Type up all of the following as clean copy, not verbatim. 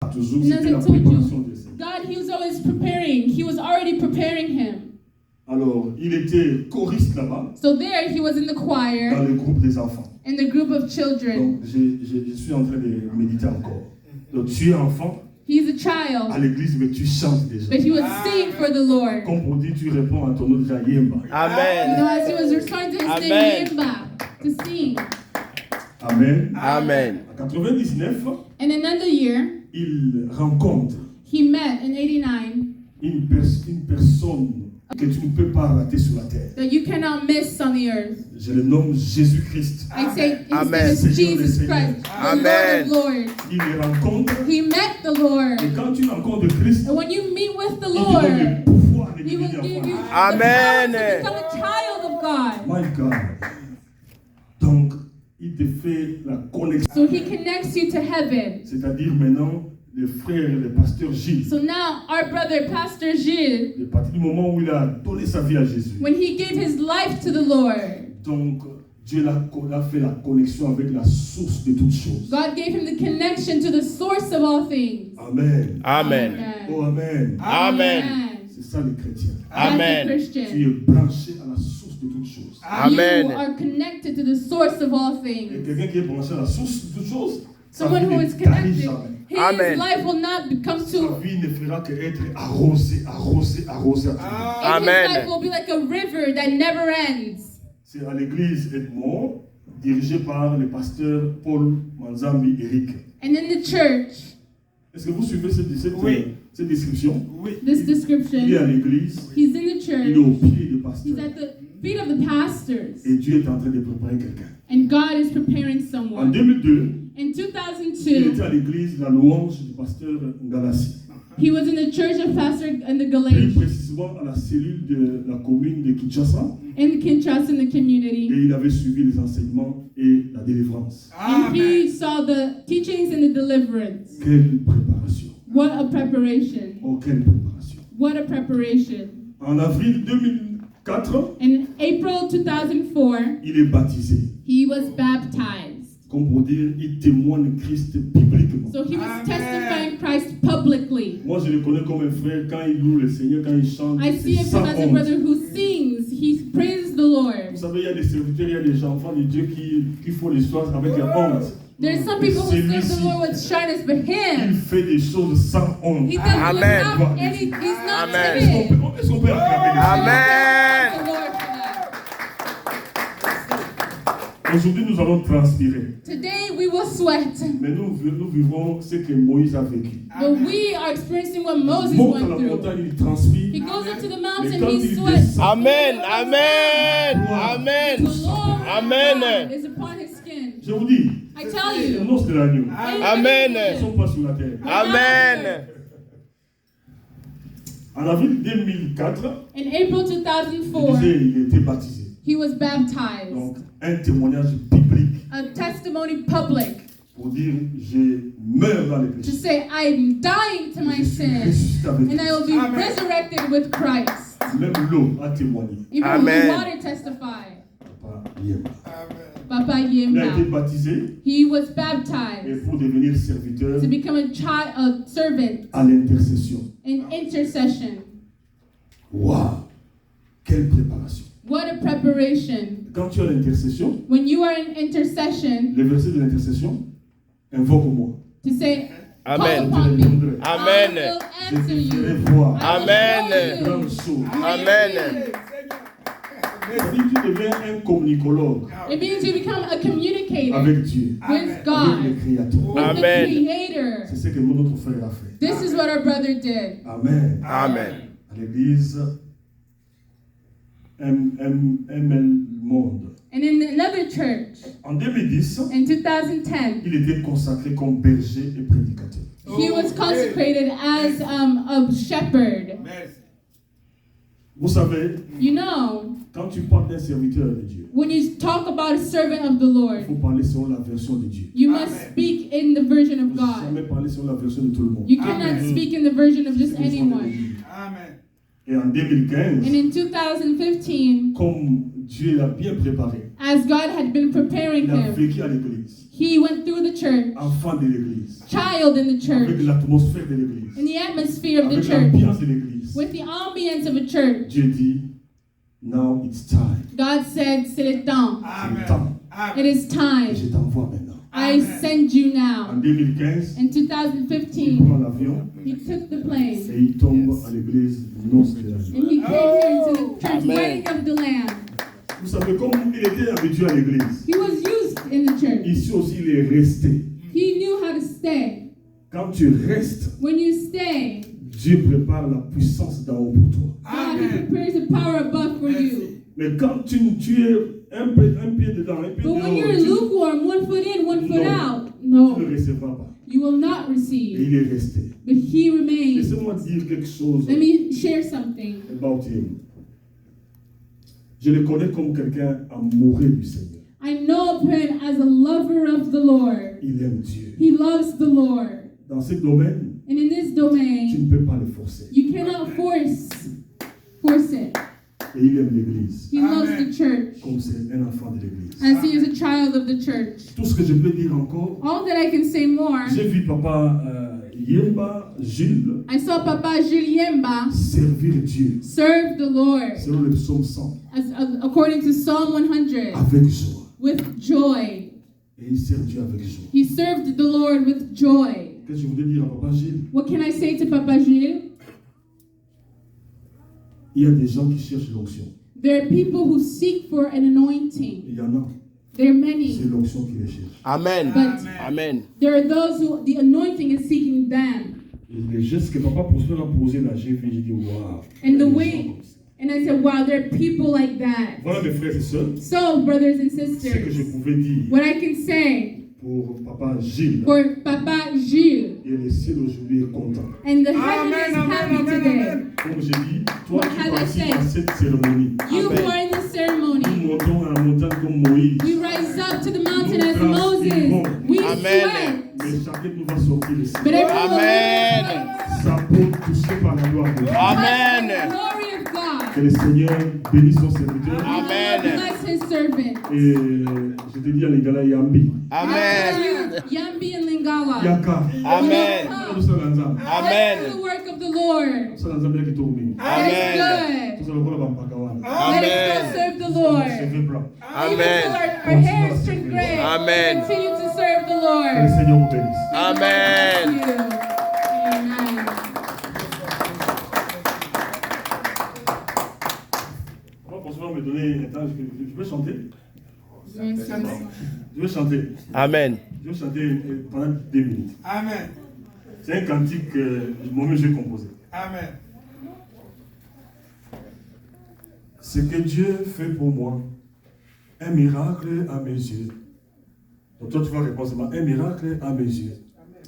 prépare toujours. And as C'était I la told préparation you, de Seigneur. God, he was always preparing. He was already preparing him. Alors, il était choriste là-bas, So there he was in the dans choir, le groupe des enfants. in the group of children. Donc, je suis en train de méditer encore. Donc, tu es enfant He's a à child, l'église, mais tu chantes déjà. but he was singing for the Lord. Comme pour dire, tu réponds à ton nom déjà Yemba. You know, Amen. as he was responding to his Amen. name, Yimba, to sing. Amen. Amen. En 99, And another year, il rencontre he met in 89 une personne que tu ne peux pas rater sur la terre. that you cannot miss on the earth. Je le nomme Jésus-Christ. I say his Amen. name is Seigneur des Jesus Seigneurs. Christ, the Amen. Lord of Lords. Il le rencontre. He met the Lord. Et quand tu rencontres Christ, And when you meet with the il te donne Lord, le pouvoir de he will devenir give you the enfant. Amen. power to become a child of God. My God. Donc, il te fait la connexion. So he connects you to heaven. C'est-à-dire maintenant, le frère, le pasteur Gilles, So now our brother, Pastor Gilles, à partir du moment où il a donné sa vie à Jésus, when he gave his life to the Lord, donc Dieu a fait la connexion avec la source de toutes choses. God gave him the connection to the source of all things. Amen. Amen. Oh, Amen. Amen. C'est ça les chrétiens. That's Amen. a Tu Christian. es branché à la source de toutes choses. Amen. You are connected to the source of all Et things. quelqu'un qui est branché à la source de toutes choses, sa Someone vie who ne is tarit connected, jamais. his Amen. life will not become Sa too. vie ne fera qu'être arrosée, arrosée, arrosée. And Amen. his life will be like a river that never ends. C'est à l'église Edmond, dirigée par le pasteur Paul Manzambi Eric. And in the church, Est-ce que vous suivez Oui. cette description? this Il est description, à l'église, he's in the il est church, au pied du he's pasteur. at the feet of the pastors, Et Dieu est en train de préparer quelqu'un. and God is preparing En someone. 2002, In il 2002, était à l'église La Louange du pasteur Ngalassi. he was in the church of Pastor in the Plus Galatians, précisément à la cellule de la commune de Kinshasa. in Kinshasa, in the Et community. il avait suivi les enseignements et la délivrance. And he saw the teachings and the deliverance. Quelle préparation! What a preparation. Oh, quelle préparation! What a preparation. En avril 2004, In April 2004, il est baptisé. he was baptized. Comme pour dire, il témoigne Christ bibliquement. So he was testifying Christ publicly. Moi, je le connais comme un frère. Quand il loue le Seigneur, quand il chante, I see c'est him sans as a honte. brother who sings. He praises the Vous Lord. savez, il y a des serviteurs, il y a des enfants de Dieu qui font l'histoire avec la honte. There's some people who serve the Lord with shyness, but Il him, fait des choses sans honte. he does it Amen. without any, he's not Amen. timid. Est-ce qu'on peut acclamer les Amen. The Lord for that. Aujourd'hui, nous allons transpirer. Today we will sweat, Mais nous vivons ce que Moïse a vécu. but we are experiencing what Il Moses monte à went la through. montagne, il transpire. He goes up to the Mais mountain, quand he il sweats. descend, Amen. Amen. The Amen. Lord Amen. is upon his skin. je vous dis, I tell les you. noces de l'agneau Amen. ne sont pas sur la terre. Amen. En avril 2004, In April je 2004, disais, il était baptisé. he was baptized. Donc, un témoignage biblique A testimony public pour dire, je meurs dans les to péchés. say, I'm dying to my Je suis sin, ressuscité avec and I will Christ. be resurrected with Christ. Même l'eau a témoigné. Even Amen. the water testified. Papa Yemba. Papa Il a été Yimba. baptisé He was et baptized pour devenir serviteur to become a servant à l'intercession. in intercession. Waouh! Quelle préparation! What a preparation. Quand tu as l'intercession, When you are in intercession, le verset de l'intercession, invoque-moi. to say, call Amen. Je upon me. répondrai. Amen. I will Je answer te ferai you. voir Amen. de grandes choses. Amen. C'est-à-dire que tu deviens un communicologue It means you become a communicator avec Dieu, with avec le God, Créateur. with Amen. the Creator. C'est ce que notre frère a fait. This is what our brother did. Amen. Amen. À l'église ML Monde. And in another church, En 2010, in 2010, il était consacré comme berger et prédicateur. he was consecrated as a shepherd. Vous savez, You know, quand tu parles d'un serviteur de Dieu, when you talk about a servant of the il Lord, faut parler selon la version de Dieu. you must speak in the version Il of ne faut God. jamais parler selon la version de tout le monde. You cannot speak in the version of just C'est ce que je viens de anyone. dire. Amen. Et en 2015, And in 2015, comme Dieu l'a bien préparé, as God had been preparing il a him, vécu à l'église, he went through the church, enfant de l'église, child in the avec church, l'atmosphère de l'église, in the atmosphere of the avec church, l'ambiance de l'église. with the ambience of a church. Dieu dit, now it's time. God said, c'est le temps. C'est le temps. It is Et time. je t'envoie maintenant. I send you En now. 2015, In il 2015, prend l'avion he took the plane et il tombe à l'église Noce de la Joie. and he came here into the church Amen. wedding of the Lamb. Vous savez, comme il était habitué à l'église, He was used in the church. ici aussi il est resté. He knew how to stay. Quand tu restes, When you stay, Dieu prépare la puissance d'en haut pour toi. God he prepares a power above for you. Mais quand tu es un pied dedans, un pied But when you're dehors, lukewarm, one foot in, one foot No. out, tu ne no, recevras pas. you will not Et receive. il est resté. But he remains. Laissez-moi dire quelque chose Let me share something. about him. Je le connais comme quelqu'un amoureux du Seigneur. I know of him as a lover of the Lord. Il aime Dieu. He loves the Lord. Dans ce domaine, And in this tu domain, ne peux pas le forcer. you cannot force it. Et il aime l'Église, He loves the church comme c'est un enfant de l'Église. as he is a child of the church. Tout ce que je peux dire encore, All that I can say more, j'ai vu papa Yemba Gilles I saw Papa Juliemba servir Dieu serve the Lord selon le psaume 100 according to Psalm 100 avec joie. with joy. Et il sert Dieu avec joie. He served the Lord with joy. Qu'est-ce que je voulais dire à papa Gilles? What can I say to Papa Gilles? Il y a des gens qui cherchent l'onction. There are people who seek for an anointing. Il y en a, There are c'est many, l'onction qui les cherche. Amen. but Amen. there are those who the anointing is seeking them. Et les gestes que papa Prosper a posés là, j'ai vu, j'ai dit waouh. And the Il y a des way- gens comme ça. And I said, wow, there are people like that. Voilà mes frères et sœurs, So, brothers and ce que je sisters, pouvais dire what I can say pour papa Gilles. for Papa Gilles, Et le ciel aujourd'hui est content. and the heaven is happy today. Comme j'ai dit, toi qui As I participes said, à cette cérémonie, You Amen. who are in the nous ceremony, montons à la montagne comme Moïse. we rise up to the mountain as Moses. We Amen. sweat, Mais chacun nous va sortir ici. but everyone Amen. Sa peau touchée par la gloire de Dieu. Amen. the glory of Que God. le Seigneur bénisse son serviteur. Amen. Bless his servant. Et je te dis à l'Ingala Yambi. Amen. Yambi and Lingala. Yaka. Amen. Nous sommes ensemble. Amen. Let's do the work of the Lord. Nous sommes ensemble qui tournent. That is Amen. Nous good. sommes ensemble dans Pakawana. Let us go serve the Lord. Cheveux blancs. Even Amen. though our hair is turned gray, Amen. continue to serve the Que le Lord. Seigneur vous bénisse. Amen. Thank you. Amen. Moi, pour cela, me donner un temps, je vais chanter. Yes. Je vais chanter. Amen. Je vais chanter pendant 2 minutes. Amen. C'est un cantique que moi-même j'ai composé. Amen. Ce que Dieu fait pour moi, un miracle à mes yeux. Donc toi tu vas répondre seulement, un miracle à mes yeux.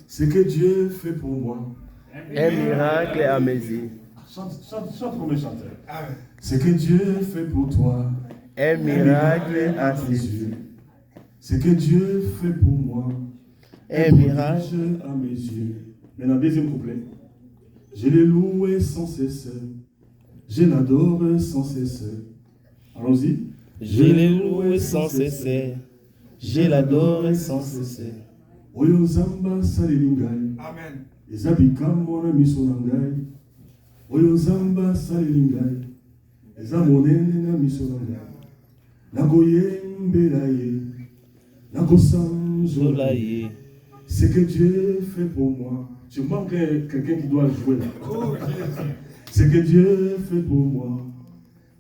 Ce que Dieu fait pour moi. Un miracle à mes yeux. Chante comme un chanteur. Amen. Ce que Dieu fait pour toi. Un miracle à tes mes yeux. yeux. Ce que Dieu fait pour moi. Un miracle. prodige à mes yeux. Maintenant, deuxième couplet. Je l'ai loué sans cesse. Je l'adore sans cesse. Allons-y. Je l'ai loué sans cesse. Je l'adore sans cesse. Oyo nzamba salilingai. Amen. Ezabika mona miso na ngai. Oyo nzamba salilingai. Eza monene na miso na ngai. Nakoyembela ye. Nakosanzola ye. Ce que Dieu fait pour moi. Je manque quelqu'un qui doit jouer là. Oh, Jésus. Ce que Dieu fait pour moi,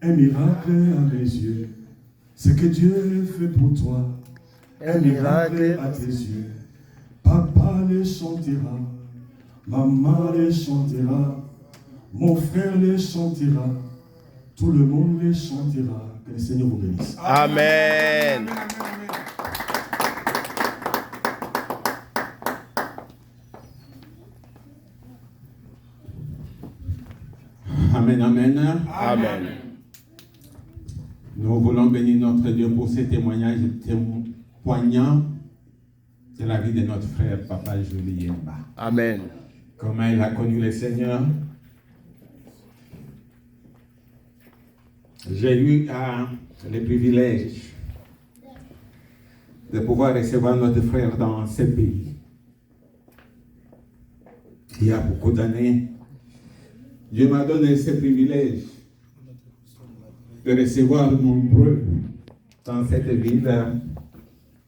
un miracle à mes yeux. Ce que Dieu fait pour toi, un miracle à tes yeux. Papa les chantera, maman les chantera, mon frère les chantera, tout le monde les chantera. Que le Seigneur vous bénisse. Amen. Amen, amen. Amen. Nous voulons bénir notre Dieu pour ce témoignage poignant de la vie de notre frère, Papa Juliemba. Amen. Comment il a connu le Seigneur. J'ai eu le privilège de pouvoir recevoir notre frère dans ce pays. Il y a beaucoup d'années, Dieu m'a donné ce privilège de recevoir nombreux dans cette ville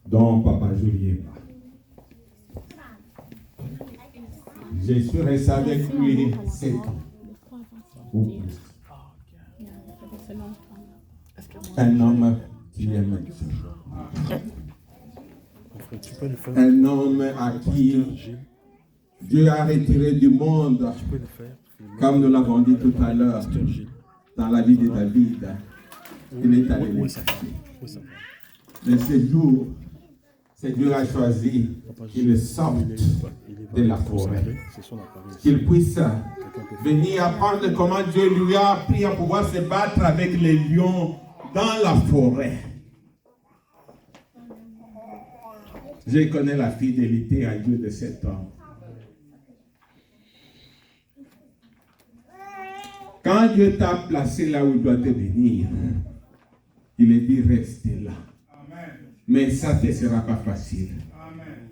dont Papa Julien. Je suis resté avec lui 7 ans. Un homme qui aime Dieu. Un homme à qui Dieu a retiré du monde, comme nous l'avons dit tout à l'heure, dans la vie de David. Il est allé le chercher. Mais ce jour, Dieu a choisi qu'il sorte de la forêt, qu'il puisse venir apprendre comment Dieu lui a appris à pouvoir se battre avec les lions dans la forêt. Je connais la fidélité à Dieu de cet homme. Quand Dieu t'a placé là où il doit te bénir, il est dit restez là. Amen. Mais ça ne te sera pas facile. Amen.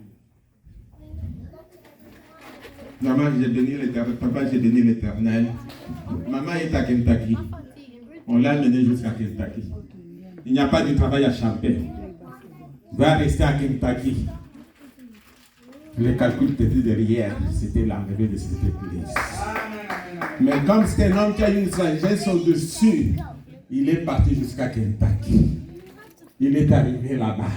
Maman, j'ai béni l'Éternel. Papa, j'ai béni l'Éternel. Maman est à Kentucky. On l'a amené jusqu'à Kentucky. Il n'y a pas de travail à Champagne. Il va rester à Kentucky. Les calculs étaient derrière. C'était l'arrivée de cette église. Mais comme c'est un homme qui a une sagesse au-dessus, il est parti jusqu'à Kentucky. Il est arrivé là-bas.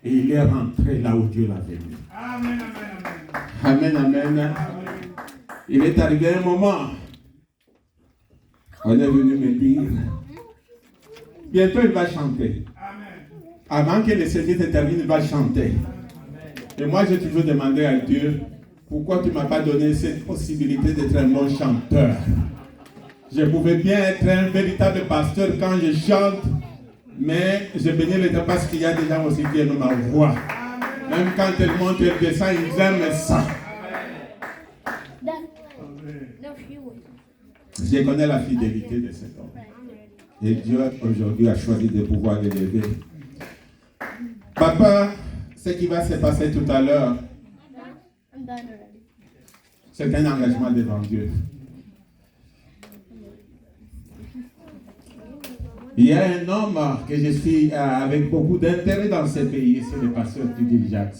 Et il est rentré là où Dieu l'avait mis. Amen, amen, amen. Amen, amen. Il est arrivé un moment. On est venu me dire, bientôt il va chanter. Avant que le service se termine, il va chanter. Et moi, j'ai toujours demandé à Dieu, pourquoi tu ne m'as pas donné cette possibilité d'être un bon chanteur? Je pouvais bien être un véritable pasteur quand je chante, mais je bénis l'Éternel parce qu'il y a des gens aussi qui aiment ma voix. Même quand elle monte et elle descend, ils aiment ça. Je connais la fidélité de cet homme. Et Dieu aujourd'hui a choisi de pouvoir l'élever. Papa, ce qui va se passer tout à l'heure, c'est un engagement devant Dieu. Il y a un homme que je suis avec beaucoup d'intérêt dans ce pays, c'est le pasteur Tudil Jacques.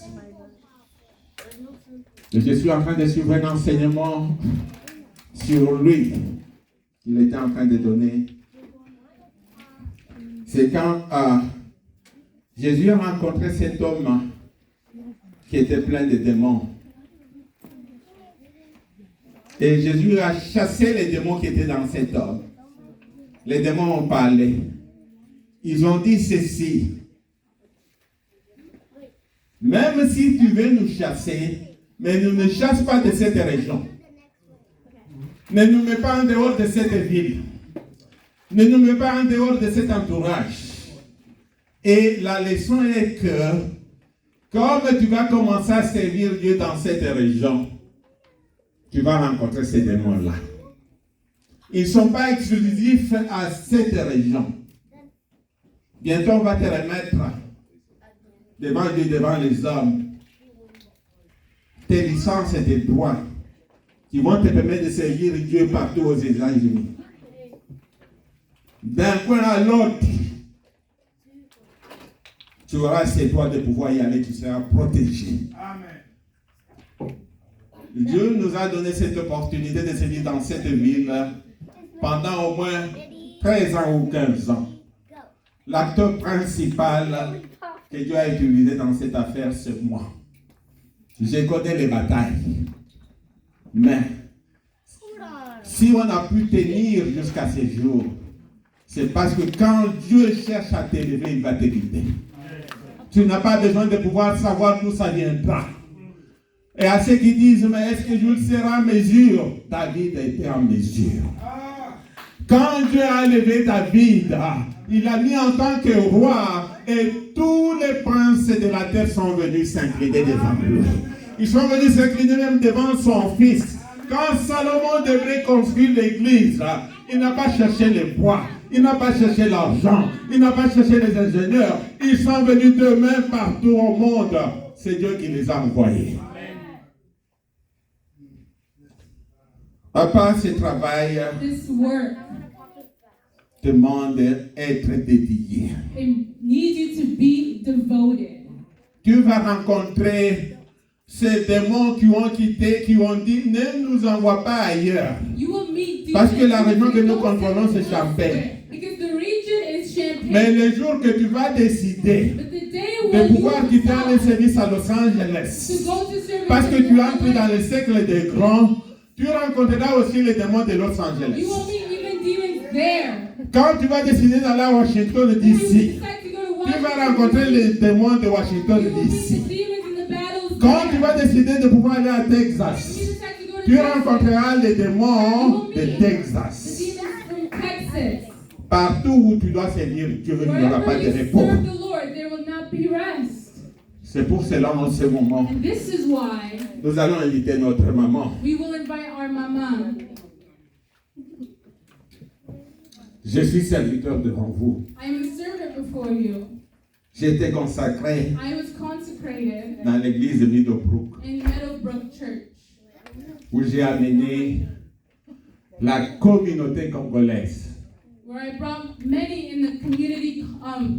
Et je suis en train de suivre un enseignement sur lui qu'il était en train de donner. C'est quand Jésus a rencontré cet homme qui était plein de démons. Et Jésus a chassé les démons qui étaient dans cet homme. Les démons ont parlé. Ils ont dit ceci. Même si tu veux nous chasser, mais ne nous chasse pas de cette région. Ne nous mets pas en dehors de cette ville. Ne nous mets pas en dehors de cet entourage. Et la leçon est que, comme tu vas commencer à servir Dieu dans cette région, tu vas rencontrer ces démons-là. Ils ne sont pas exclusifs à cette région. Bientôt, on va te remettre devant Dieu, devant les hommes, tes licences et tes droits qui vont te permettre de servir Dieu partout aux États-Unis. D'un point à l'autre, tu auras ces droits de pouvoir y aller, tu seras protégé. Amen. Dieu nous a donné cette opportunité de servir dans cette ville pendant au moins 13 ans ou 15 ans. L'acteur principal que Dieu a utilisé dans cette affaire, c'est moi. Je connais les batailles. Mais si on a pu tenir jusqu'à ce jour, c'est parce que quand Dieu cherche à t'élever, il va t'élever. Tu n'as pas besoin de pouvoir savoir d'où ça viendra. Et à ceux qui disent, mais est-ce que Jules sera en mesure? David a été en mesure. Quand Dieu a élevé David, il l'a mis en tant que roi et tous les princes de la terre sont venus s'incliner devant lui. Ils sont venus s'incliner même devant son fils. Quand Salomon devait construire l'église, il n'a pas cherché les bois. Il n'a pas cherché l'argent. Il n'a pas cherché les ingénieurs. Ils sont venus d'eux-mêmes partout au monde. C'est Dieu qui les a envoyés. Papa, ce travail This work, demande d'être dédié. it needs you to be devoted. Tu vas rencontrer ces démons qui ont quitté, qui ont dit ne nous envoie pas ailleurs. You will meet Parce que la demons région que nous don't contrôlons, send c'est you Champagne. elsewhere, because the region is Champagne. Mais le jour que tu vas décider But the day de when pouvoir you quitter un decide service à Los to Angeles, go to service parce que in tu LA, entres dans le cercle des grands, tu rencontreras aussi les démons de Los Angeles. you will meet even demons there. Quand tu vas décider d'aller à Washington When you DC, decide to go to tu vas Washington, rencontrer les démons de Washington you will meet DC. the demons in the battles Quand tu there. vas décider de pouvoir aller à When you Texas, decide to go to tu Texas, rencontreras les démons de the Texas. demons from Texas. Partout où tu dois servir Dieu, il n'y aura pas Wherever de you repos. serve the Lord, there will not be rest. C'est pour cela, en ce moment, And this is why nous allons inviter notre maman. we will invite our mama. Je suis serviteur devant vous. I am a servant before you. J'ai été consacré I was consecrated dans l'église de Meadowbrook, in Meadowbrook Church, où j'ai amené la communauté congolaise. where I brought many in the community,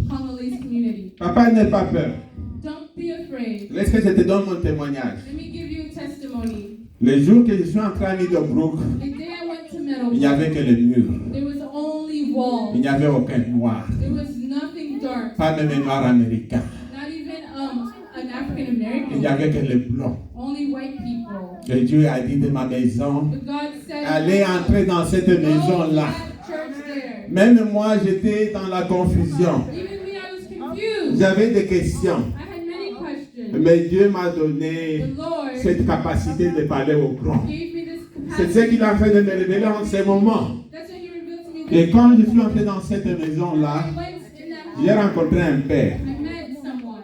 Congolese community. Papa, n'aie pas peur. Don't be afraid. Laisse que je te donne mon témoignage. Let me give you a testimony. Le jour que je suis entré à Meadowbrook, The day I went to il n'y Meadowbrook, avait que les murs. there was only Il walls. n'y avait aucun noir. There was nothing dark. Pas même un noir américain. Not even an African Il American. n'y avait que les blancs. Only white people. Et Dieu a dit de ma maison, But God said, allez entrer dans cette "Go to maison-là. that church there." Même moi, j'étais dans la confusion. Even me, I was confused. J'avais des questions. I had many questions. Mais Dieu m'a donné The Lord cette capacité de parler au grand. gave me this C'est ce capacity. qu'il est en train de me révéler en ce moment. That's what He revealed to me. Et quand je suis entré dans cette maison-là, I went in that j'ai home. rencontré un père, I met someone,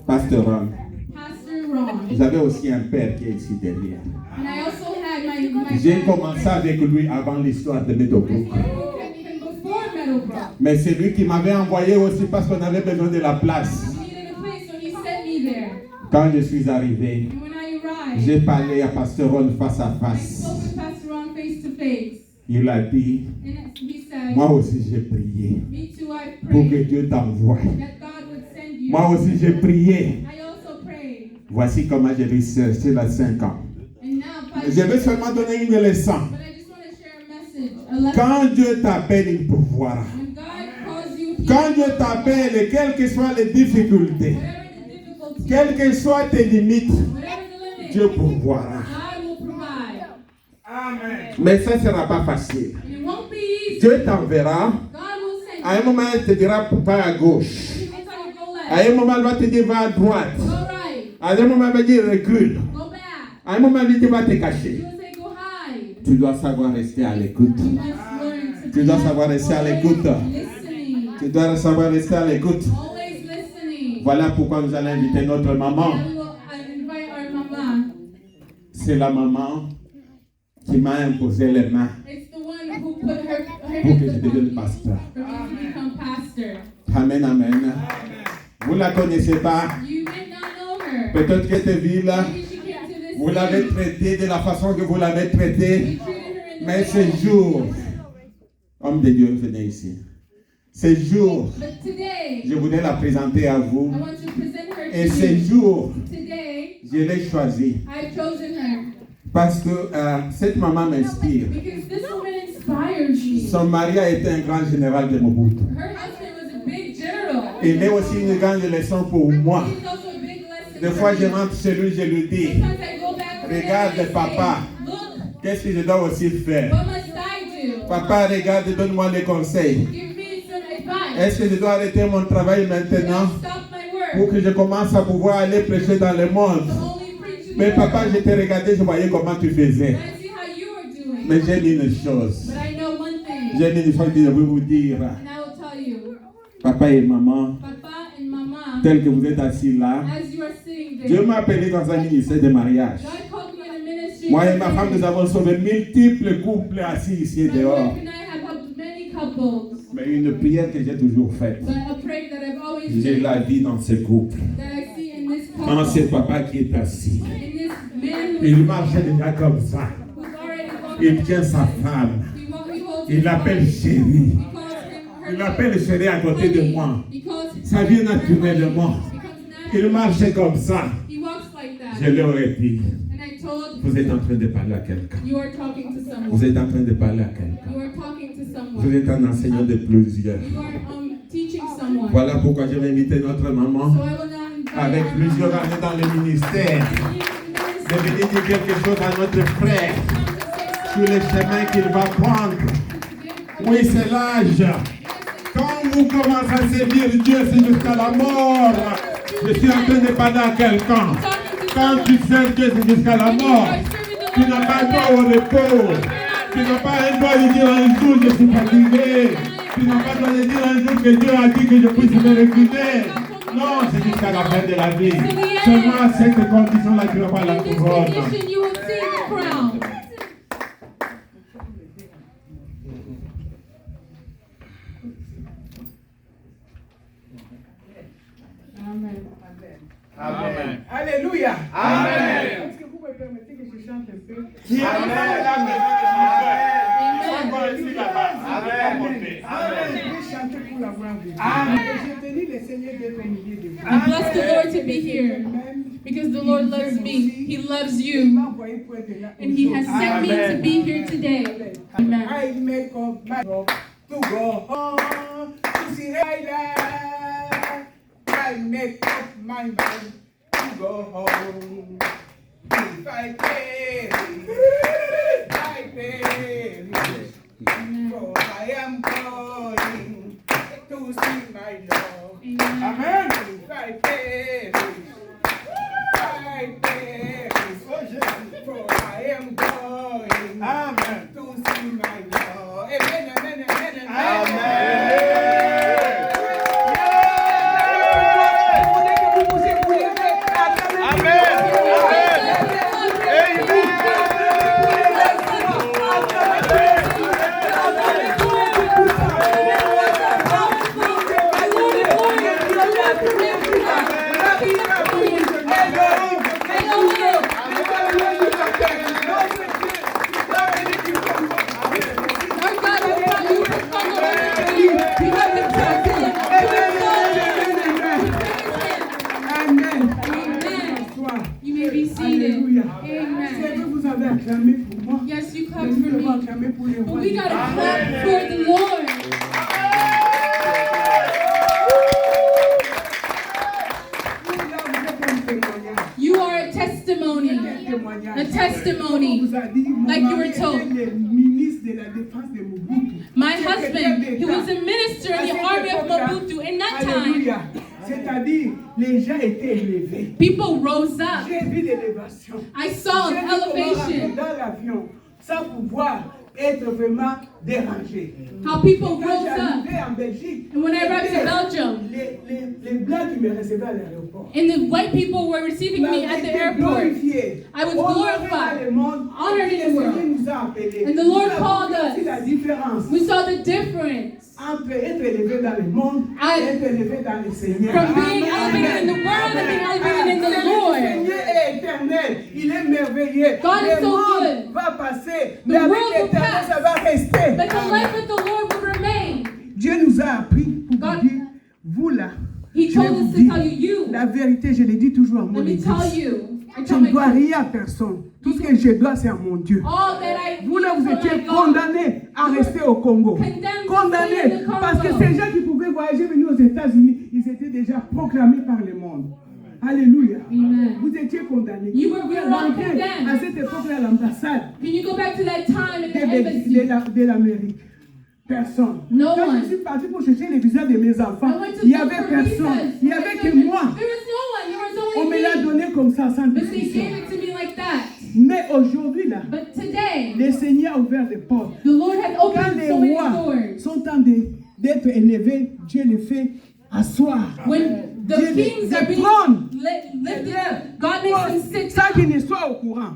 Pasteur Ron. Pastor Ron, Vous avez aussi un père qui est ici derrière. and I also had my J'ai commencé avec lui avant l'histoire de I Meadowbrook. started with him before Meadowbrook. Mais c'est lui qui m'avait envoyé aussi parce qu'on avait besoin de la place. He needed a place, so he sent me there. Quand je suis arrivé, And when I arrived, j'ai parlé à Pasteur Ron face à I face. spoke with Pastor Ron face to face, Il a dit, and he said, moi aussi j'ai prié "Me too, I pour que prayed Dieu t'envoie. that God would send you." Moi aussi j'ai prié. I also prayed, Voici comment j'ai réussi à 5 ans. and now, Pastor, Je vais seulement donner une leçon. but I just want to share a message, a lesson. Quand Dieu t'appelle, il pourvoira. When God calls you, He Quand Dieu t'appelle, et quelles que soient les difficultés, whatever the difficulty, quelles que soient tes limites, whatever the limit, Dieu pourvoira. God will provide. Mais ça ne sera pas facile. And it won't be easy. Dieu t'enverra. God will send À un you. moment, il te dira pas à gauche. He will tell you go À left, un moment, il va te dire va à droite. go right, À un moment, il va dire recule. go back. À un moment, il va te He cacher. will say go hide. Tu dois savoir rester à l'écoute. You must learn to Tu be dois savoir rester à l'écoute. listening. Tu dois savoir rester à l'écoute. Always listening. Voilà pourquoi nous allons inviter notre maman. And we will invite our mama. C'est la maman qui m'a imposé les mains It's the one who put her pour que hands je upon devienne me pasteur. for me to become pastor. Amen, amen. Vous la connaissez pas. You may not know her. Peut-être que cette ville, Maybe she came to this vous l'avez city. traitée de la façon que vous l'avez We traitée. treated her in Mais the ce way. jour, homme de Dieu, venez ici. Ce jour, But today, je voulais la présenter à vous. I want to present her Et to ce you. jour, Today, je l'ai choisie I've chosen her parce que cette maman m'inspire. because this woman inspires me. Son mari a été un grand général de Mobutu. Her husband was a big general. Il est aussi une grande leçon pour moi. He's also a big lesson Des for fois, je me. rentre chez lui, je lui dis, Sometimes I go back to regarde him and I papa, say, look, qu'est-ce que je dois aussi faire? what must I do? Papa, regarde, donne-moi les conseils. Give me some advice. Est-ce que je dois arrêter mon travail Should I maintenant stop my pour work que je commence à pouvoir aller prêcher dans le monde? to only preach to the Mais papa, world? je t'ai regardé, je voyais comment tu faisais. And I see how you are doing. Mais j'ai dit une chose. But I know one thing, J'ai dit une chose que je veux vous dire. and I will tell you. Papa et maman, Papa and Mama, tel que vous êtes assis là, as you are sitting Dieu there, m'a appelé dans un ministère de mariage. God called me in a ministry. Moi et ma femme, nous avons sauvé multiples couples assis ici My dehors. wife and I have helped many couples. Mais une prière que j'ai toujours faite. But a prayer that I've always Je said, la vis dans ce couple. that I see in this Quand couple, ce papa qui est assis, in this man il marche déjà comme ça. who's already walking, Il tient sa femme. he holds Il his l'appelle wife. chérie. He calls him her Il l'appelle chérie à côté de honey. moi. He calls Ça vient her naturellement. honey. It comes Il naturally. marche comme ça. He walks like Je that. leur ai dit, And I told, vous êtes en train de parler à quelqu'un. you are talking to Vous someone. êtes en train de parler à quelqu'un. You are talking to Vous someone. êtes un enseignant de plusieurs. You are teaching someone. Voilà pourquoi je vais inviter notre maman, So I will now invite avec our plusieurs mom. années dans le ministère, de venir dire quelque chose à notre frère sur le chemin qu'il va prendre. Oui, c'est l'âge. Quand vous commencez à servir Dieu, c'est jusqu'à la mort. Je suis en train de parler à quelqu'un. Quand tu sers Dieu, c'est jusqu'à la mort. Tu n'as pas droit au repos. Tu n'as pas le droit de dire un jour, je suis fatigué. Tu n'as pas le droit de dire un jour que Dieu a dit que je puisse me reculer. Non, c'est jusqu'à la fin de la vie. Seulement à cette condition-là, tu vas voir la In this couronne. condition, you will see the crown. Amen. Amen. Alléluia. Amen. Est-ce que vous me permettez que je chante un peu? Amen. Je vais chanter pour la gloire de Dieu. Je bénis le Seigneur d'être au milieu de vous. I bless the Lord to be here because the Lord loves me. He loves you. And He has sent me to be here today. Amen. I make up my mind to go home to see Ella. I make up my mind to go home. If I pay, I pay. For I am going to see my Lord. Amen. If I pay, I pay. For I am going to see my Lord. Amen, amen, amen, amen. You may be seated. Amen. Vous avez acclamé pour moi. Yes, you Mais clapped nous for devons me. acclamer pour les But rois. we gotta clap for the Lord. You are a testimony. A testimony. Like you were told. My husband, he was a minister in the army of Mobutu. In that time, C'est-à-dire, les gens étaient élevés. people rose up. J'ai vu l'élévation. I saw J'ai an vu comment rentrer elevation. dans l'avion sans pouvoir être vraiment dérangé. How people Quand rose up. j'arrivais en Belgique, And when I arrived to Belgium, les blancs qui me recevaient à l'aéroport, and the white people were receiving me at the airport, I was glorified, honored in the world. And the Lord called us. La différence We saw the difference entre être élevé dans le monde et être élevé dans le Seigneur. from being elevated in the world and being elevated in the Lord. Le Seigneur est éternel, il est merveilleux. God is Le so monde good. va passer, The mais avec world will l'éternel, pass. ça va rester. But the life of the Lord will remain. Dieu nous a appris pour God- vous dire, vous là, He je vais told vous us to dire tell you, la vérité, je le dis toujours à mon let me tell église. you, I Je tell ne my dois rien à personne. Tout ce que je dois, c'est à mon Dieu. all that I Vous là, vous need for étiez my God. condamnés à rester au Congo. Condemned to stay in Condamnés. the Congo. Parce que ces gens qui pouvaient voyager venir aux États-Unis, ils étaient déjà proclamés par le monde. Alléluia. Amen. Vous étiez condamnés. You were Vous pouvez all rentrer condemned. à cette époque-là à l'ambassade Can you go back to that time in the embassy? de l'Amérique. Personne. No Quand one. je suis parti pour chercher les visas de mes enfants, I went to il n'y look avait for personne. visas. Il n'y avait que moi. There was no one. There was On only me l'a me. donné comme ça, sans But they discussion. gave it to me like that. Mais aujourd'hui, là, But today, le Seigneur a ouvert des portes. the Lord had Quand opened les so many rois doors. sont en train d'être élevés, Dieu les fait asseoir. When the Dieu kings are les being trône. lifted up, God makes them sit Sans down. qu'ils ne soient au courant.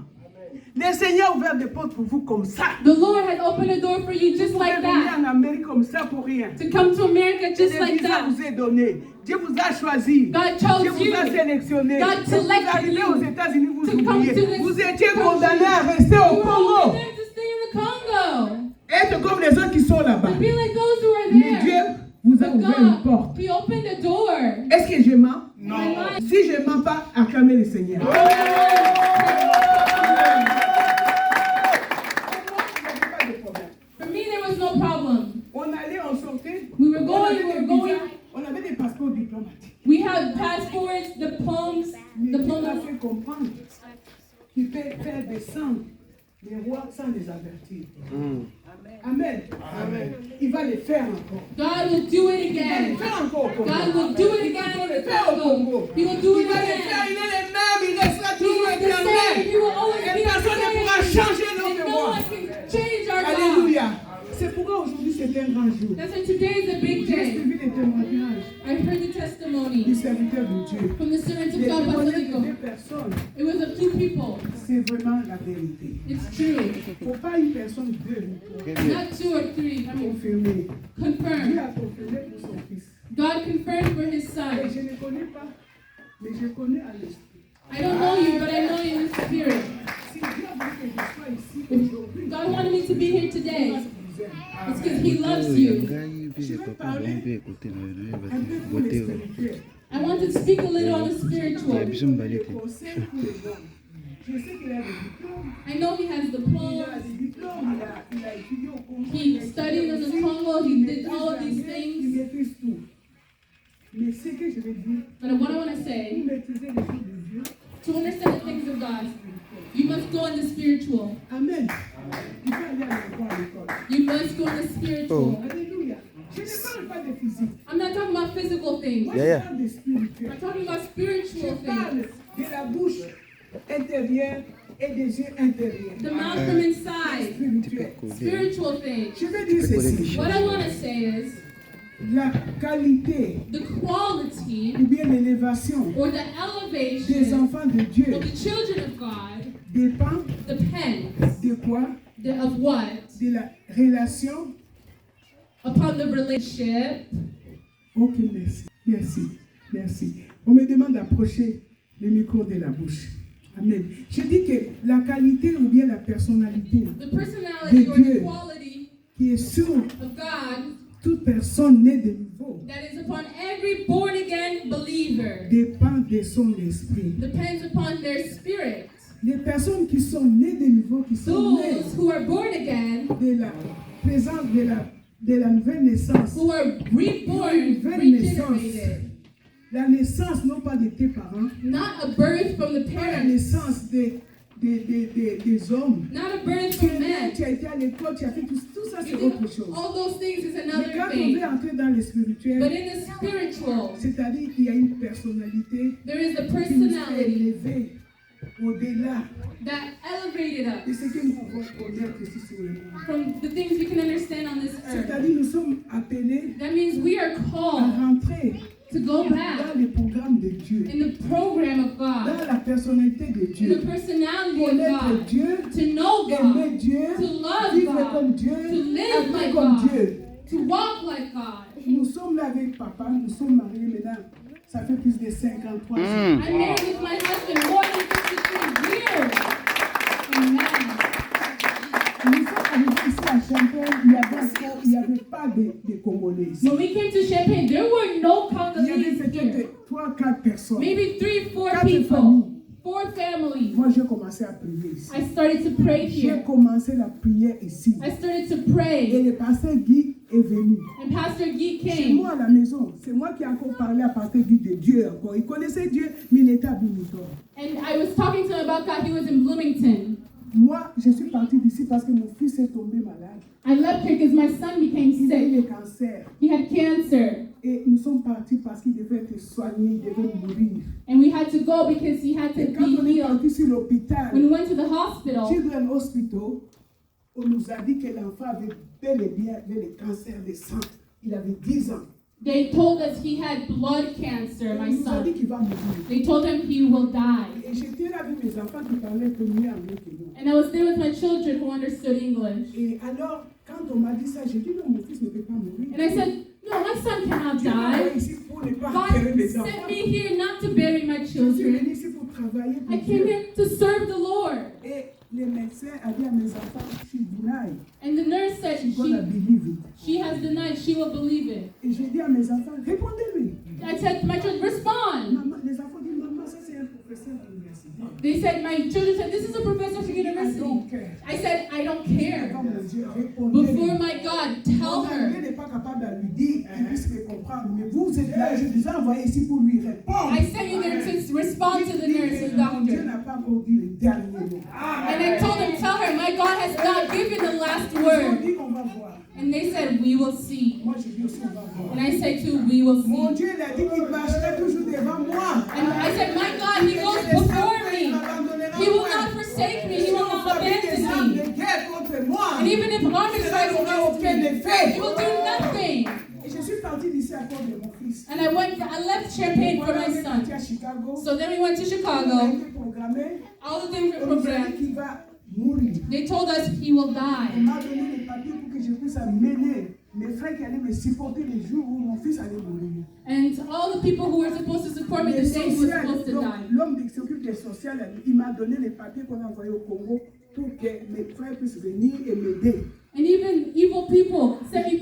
Le Seigneur a ouvert des portes pour vous comme ça. The Lord has opened a door for you just Vous like pouvez venir that. en Amérique comme ça pour rien. To come to America just Le like visa that. vous est donné. Dieu vous a choisi. God chose Dieu vous a you. sélectionné. God Vous selected arrivez you aux États-Unis, vous to come oubliez. to this Vous étiez country. condamné à rester You au were Congo. only there to stay in the Congo. Être comme les autres qui sont là-bas. To be like those who are Mais Dieu there. vous a But ouvert une God, porte. He opened a door. Est-ce que je mens? Non. Si je ne mens pas, acclamez le Seigneur. For me, there was no problem. On allait, on sortait. We were On going, avait we des were going. visas, on avait des passeports diplomatiques. We had passports, diplomas, Mais Dieu m'a diplomas. fait comprendre qu'il peut faire descendre les rois sans les avertir. Amen. Amen. Il va les faire encore. God will do it Il va les again. faire encore au Congo. God will do it again in the Congo. He will do Il it va les faire, again. il est le même, il restera He toujours is the same. éternel. He will always be Et the personne ne pourra same. changer And notre no roi. one can change our God. Alléluia. C'est pourquoi aujourd'hui c'est un grand jour. That's why today is a big J'ai day. suivi les témoignages I heard the du testimony serviteur de Dieu. from the servants of Les God, Pastor témoignages de Nico. deux personnes, It was of two people. c'est vraiment la vérité. It's true. Il ne faut pas une personne, deux, Not two or three. I mean, confirmer. Dieu confirmed. a confirmé pour son fils. God confirmed for his Et son. je ne connais pas, mais je connais à l'esprit. I don't know you, but I know you in the spirit. Si Dieu a voulu que je sois ici aujourd'hui, God wanted me to be here today. parce qu'il vous aime. It's because He loves you. Je vais parler un peu pour les spirituels. I want to speak a little on the spiritual. Le conseil pour les hommes. Je sais qu'il a des diplômes. I know he has Il a diplomas. des diplômes. Il a étudié au Congo. He studied in the Congo. He did all of these Il things. maîtrise tout. Mais ce que je vais dire, But what I want to pour say, maîtriser les choses de Dieu, to understand the things of God, you must go in the spiritual. Amen. Il faut aller à l'école. You must go in the spiritual. Alléluia. Je ne parle pas de physique. I'm not talking about physical things. Moi, je parle de spirituel. I'm talking about Je spiritual parle things. de la bouche intérieure et des yeux intérieurs. The mouth from inside. Spirituel. Spiritual things. Je vais dire ceci. What I want to say is La qualité the quality ou bien l'élévation or the des elevation enfants de Dieu of the children of God dépend depends de quoi? of what? De la relation. Upon the relationship. Ok, merci. Merci. Merci. On me demande d'approcher le micro de la bouche. Amen. Je dis que la qualité ou bien la personnalité The personality or the quality qui est sur of God toute personne née de nouveau that is upon every born again believer dépend de son esprit. depends upon their spirit. Les personnes qui sont nées de nouveau, qui sont nées Those who are born again, de la présence de la nouvelle naissance, who are reborn, nouvelle naissance, regenerated, la naissance non pas de tes parents, not a birth from the pas la parents, naissance des hommes. not a birth Tu from es né, men. tu as été à l'école, tu as fait tout ça, c'est You autre did chose. all those things is Mais another quand on thing. veut entrer dans le But spirituel, in the spiritual, c'est-à-dire qu'il y a une personnalité there is a qui nous est personality élevée au-delà that elevated de us ce que nous pouvons connaître ici sur le monde. from the things we can understand on this earth. C'est-à-dire nous sommes appelés That means we are à called rentrer to go dans back le programme de Dieu, in the program of God, dans la personnalité de in the Dieu. personality of Connaître God, Dieu, to know aimer God, Dieu, to love vivre comme God, Dieu, to live agir like comme God, Dieu. to walk like God. Nous sommes là avec papa, nous sommes mariés maintenant. Ça fait plus de 53 ans. I'm married with my husband more than 53 years. Amen. Nous sommes arrivés ici à Champagne, il n'y avait pas de Congolais ici. When we came to Champagne, there were no Il y avait Congolese here. peut-être 3-4 personnes. Maybe 3-4 Quatre people, familles. 4 families. Moi, j'ai commencé à prier ici. I started to pray J'ai here. commencé la prière ici. I started to Et pray. le pasteur Guy est venu. And Pastor Guy C'est came. moi à la maison. C'est moi qui ai encore parlé à pasteur Guy de Dieu encore. Il connaissait Dieu, mais il était à Bloomington. And I was talking to him about God. He was in Bloomington. Moi, je suis partie d'ici parce que mon fils est tombé malade. I left here because my son became Il a eu sick. le cancer. He had cancer. Et nous sommes partis parce qu'il devait être soigné, il devait mourir. And we had to go because he had Et to quand on be est healed. parti sur l'hôpital, When we went to the hospital, Children's Hospital, on nous a dit que l'enfant avait bel et bien le cancer de sang. Il avait 10 ans. They told us he had blood cancer, my Ils nous ont dit son. qu'il va mourir. They told him he will die. Et j'étais là avec mes enfants qui parlaient que mieux anglais que moi. And I was there with my children who understood English. Et alors, quand on m'a dit ça, j'ai dit non, mon fils ne peut pas mourir. And I said, no, my son cannot Dieu m'a envoyé die. ici pour ne pas God enterrer mes enfants. sent me here not to bury my Je suis venu children. ici pour travailler pour I came Dieu. here to serve the Lord. Et les médecins ont dit à mes enfants, she denied, And the nurse said she's gonna believe it. she has denied, she will believe it. Et j'ai dit à mes enfants, répondez-lui. I said to my children, respond. Maman, les enfants disent, maman, ça c'est un professeur d'université. They said, my children said, this is a professor from I don't university. care. I said, I don't Devant care. mon Dieu, répondez-lui. Before my God, tell Mon anglais her. n'est pas capable de lui dire, qu'il puisse me comprendre. Mais vous êtes là, je vous ai envoyé ici pour lui répondre. I sent you there to respond to the nurse and Mon Dieu doctor. n'a pas encore dit le dernier mot. And I told them, tell her, my God has not given the last Ils ont word. dit qu'on va voir. And they said, we will see. Moi, je dis aussi on va voir. And I said too, we will Mon see. Dieu, il a dit qu'il marcherait toujours devant moi. And I said, my God, he goes before me. He will not forsake me. He will not abandon me. And even if armies rise against me, he will do nothing. Et je suis partie d'ici à cause de mon fils. And I left Champagne for my On est parti son. à Chicago. So then we went to On a Chicago. été programmé. All the things were On nous a dit programmed. qu'il va mourir. They told us he will On die. m'a donné les papiers pour que je puisse amener mes frères qui allaient me supporter les jours où mon fils allait mourir. And all the people who were supposed to support me the day he was supposed to Donc, die. l'homme qui s'occupe des sociales, il m'a donné les papiers qu'on a envoyés au Congo pour que mes frères puissent venir et m'aider. And even evil people sent me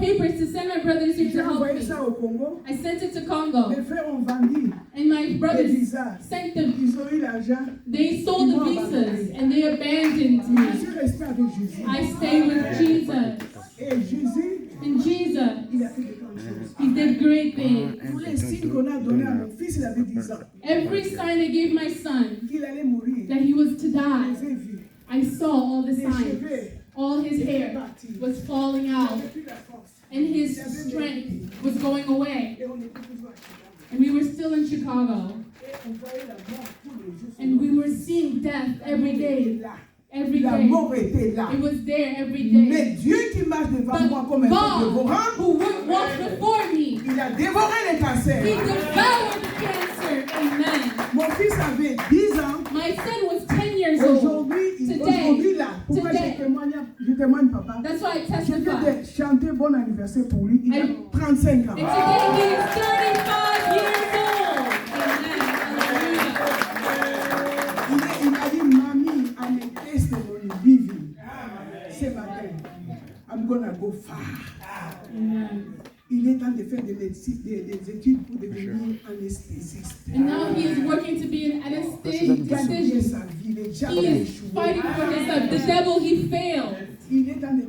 papers to send my brothers here J'ai to help envoyé me. ça au Congo. I sent it to Congo. Mes frères ont vendu And my les brothers visas. sent them. Ils ont eu l'argent. They sold the visas and they abandoned Je me. suis resté avec Jésus. I stayed with Jesus. Et Jésus, And Jesus, il a fait de grandes choses. he did great things. Tous les signes qu'on a donnés à mon fils, il avait 10 ans. Every sign I gave my son Qu'il allait mourir. that he was to Je die, les ai vus. I saw all the Les signs. cheveux All his étaient hair partis. was falling Il out n'avait plus la force. and his strength was going away. Et on était toujours à Chicago. And we were still in Chicago. Et on voyait la mort tous les jours. And we were seeing death every day. Là. Every La day. mort était là. It was there every Mais day. Dieu qui marche devant But moi comme un God, dévorant, who walked before me, il a dévoré les he cancers. devoured the cancer. Amen. Mon fils avait 10 ans. My son was 10 years old. Aujourd'hui là, pourquoi je témoigne papa? That's why I Je testify. vais chanter bon anniversaire pour lui. Il a 35 ans. And today he is 35 years old. Amen. Hallelujah. Il m'a dit, mamie, I'm a testimony living. Ce matin, I'm gonna go far. Amen. Il est temps de faire des études pour devenir anesthésiste. And now he is working to be an Il a gagné anesthesiologist. sa vie, les He diables ont is échoué. fighting for his life. The devil, he failed. Il est temps de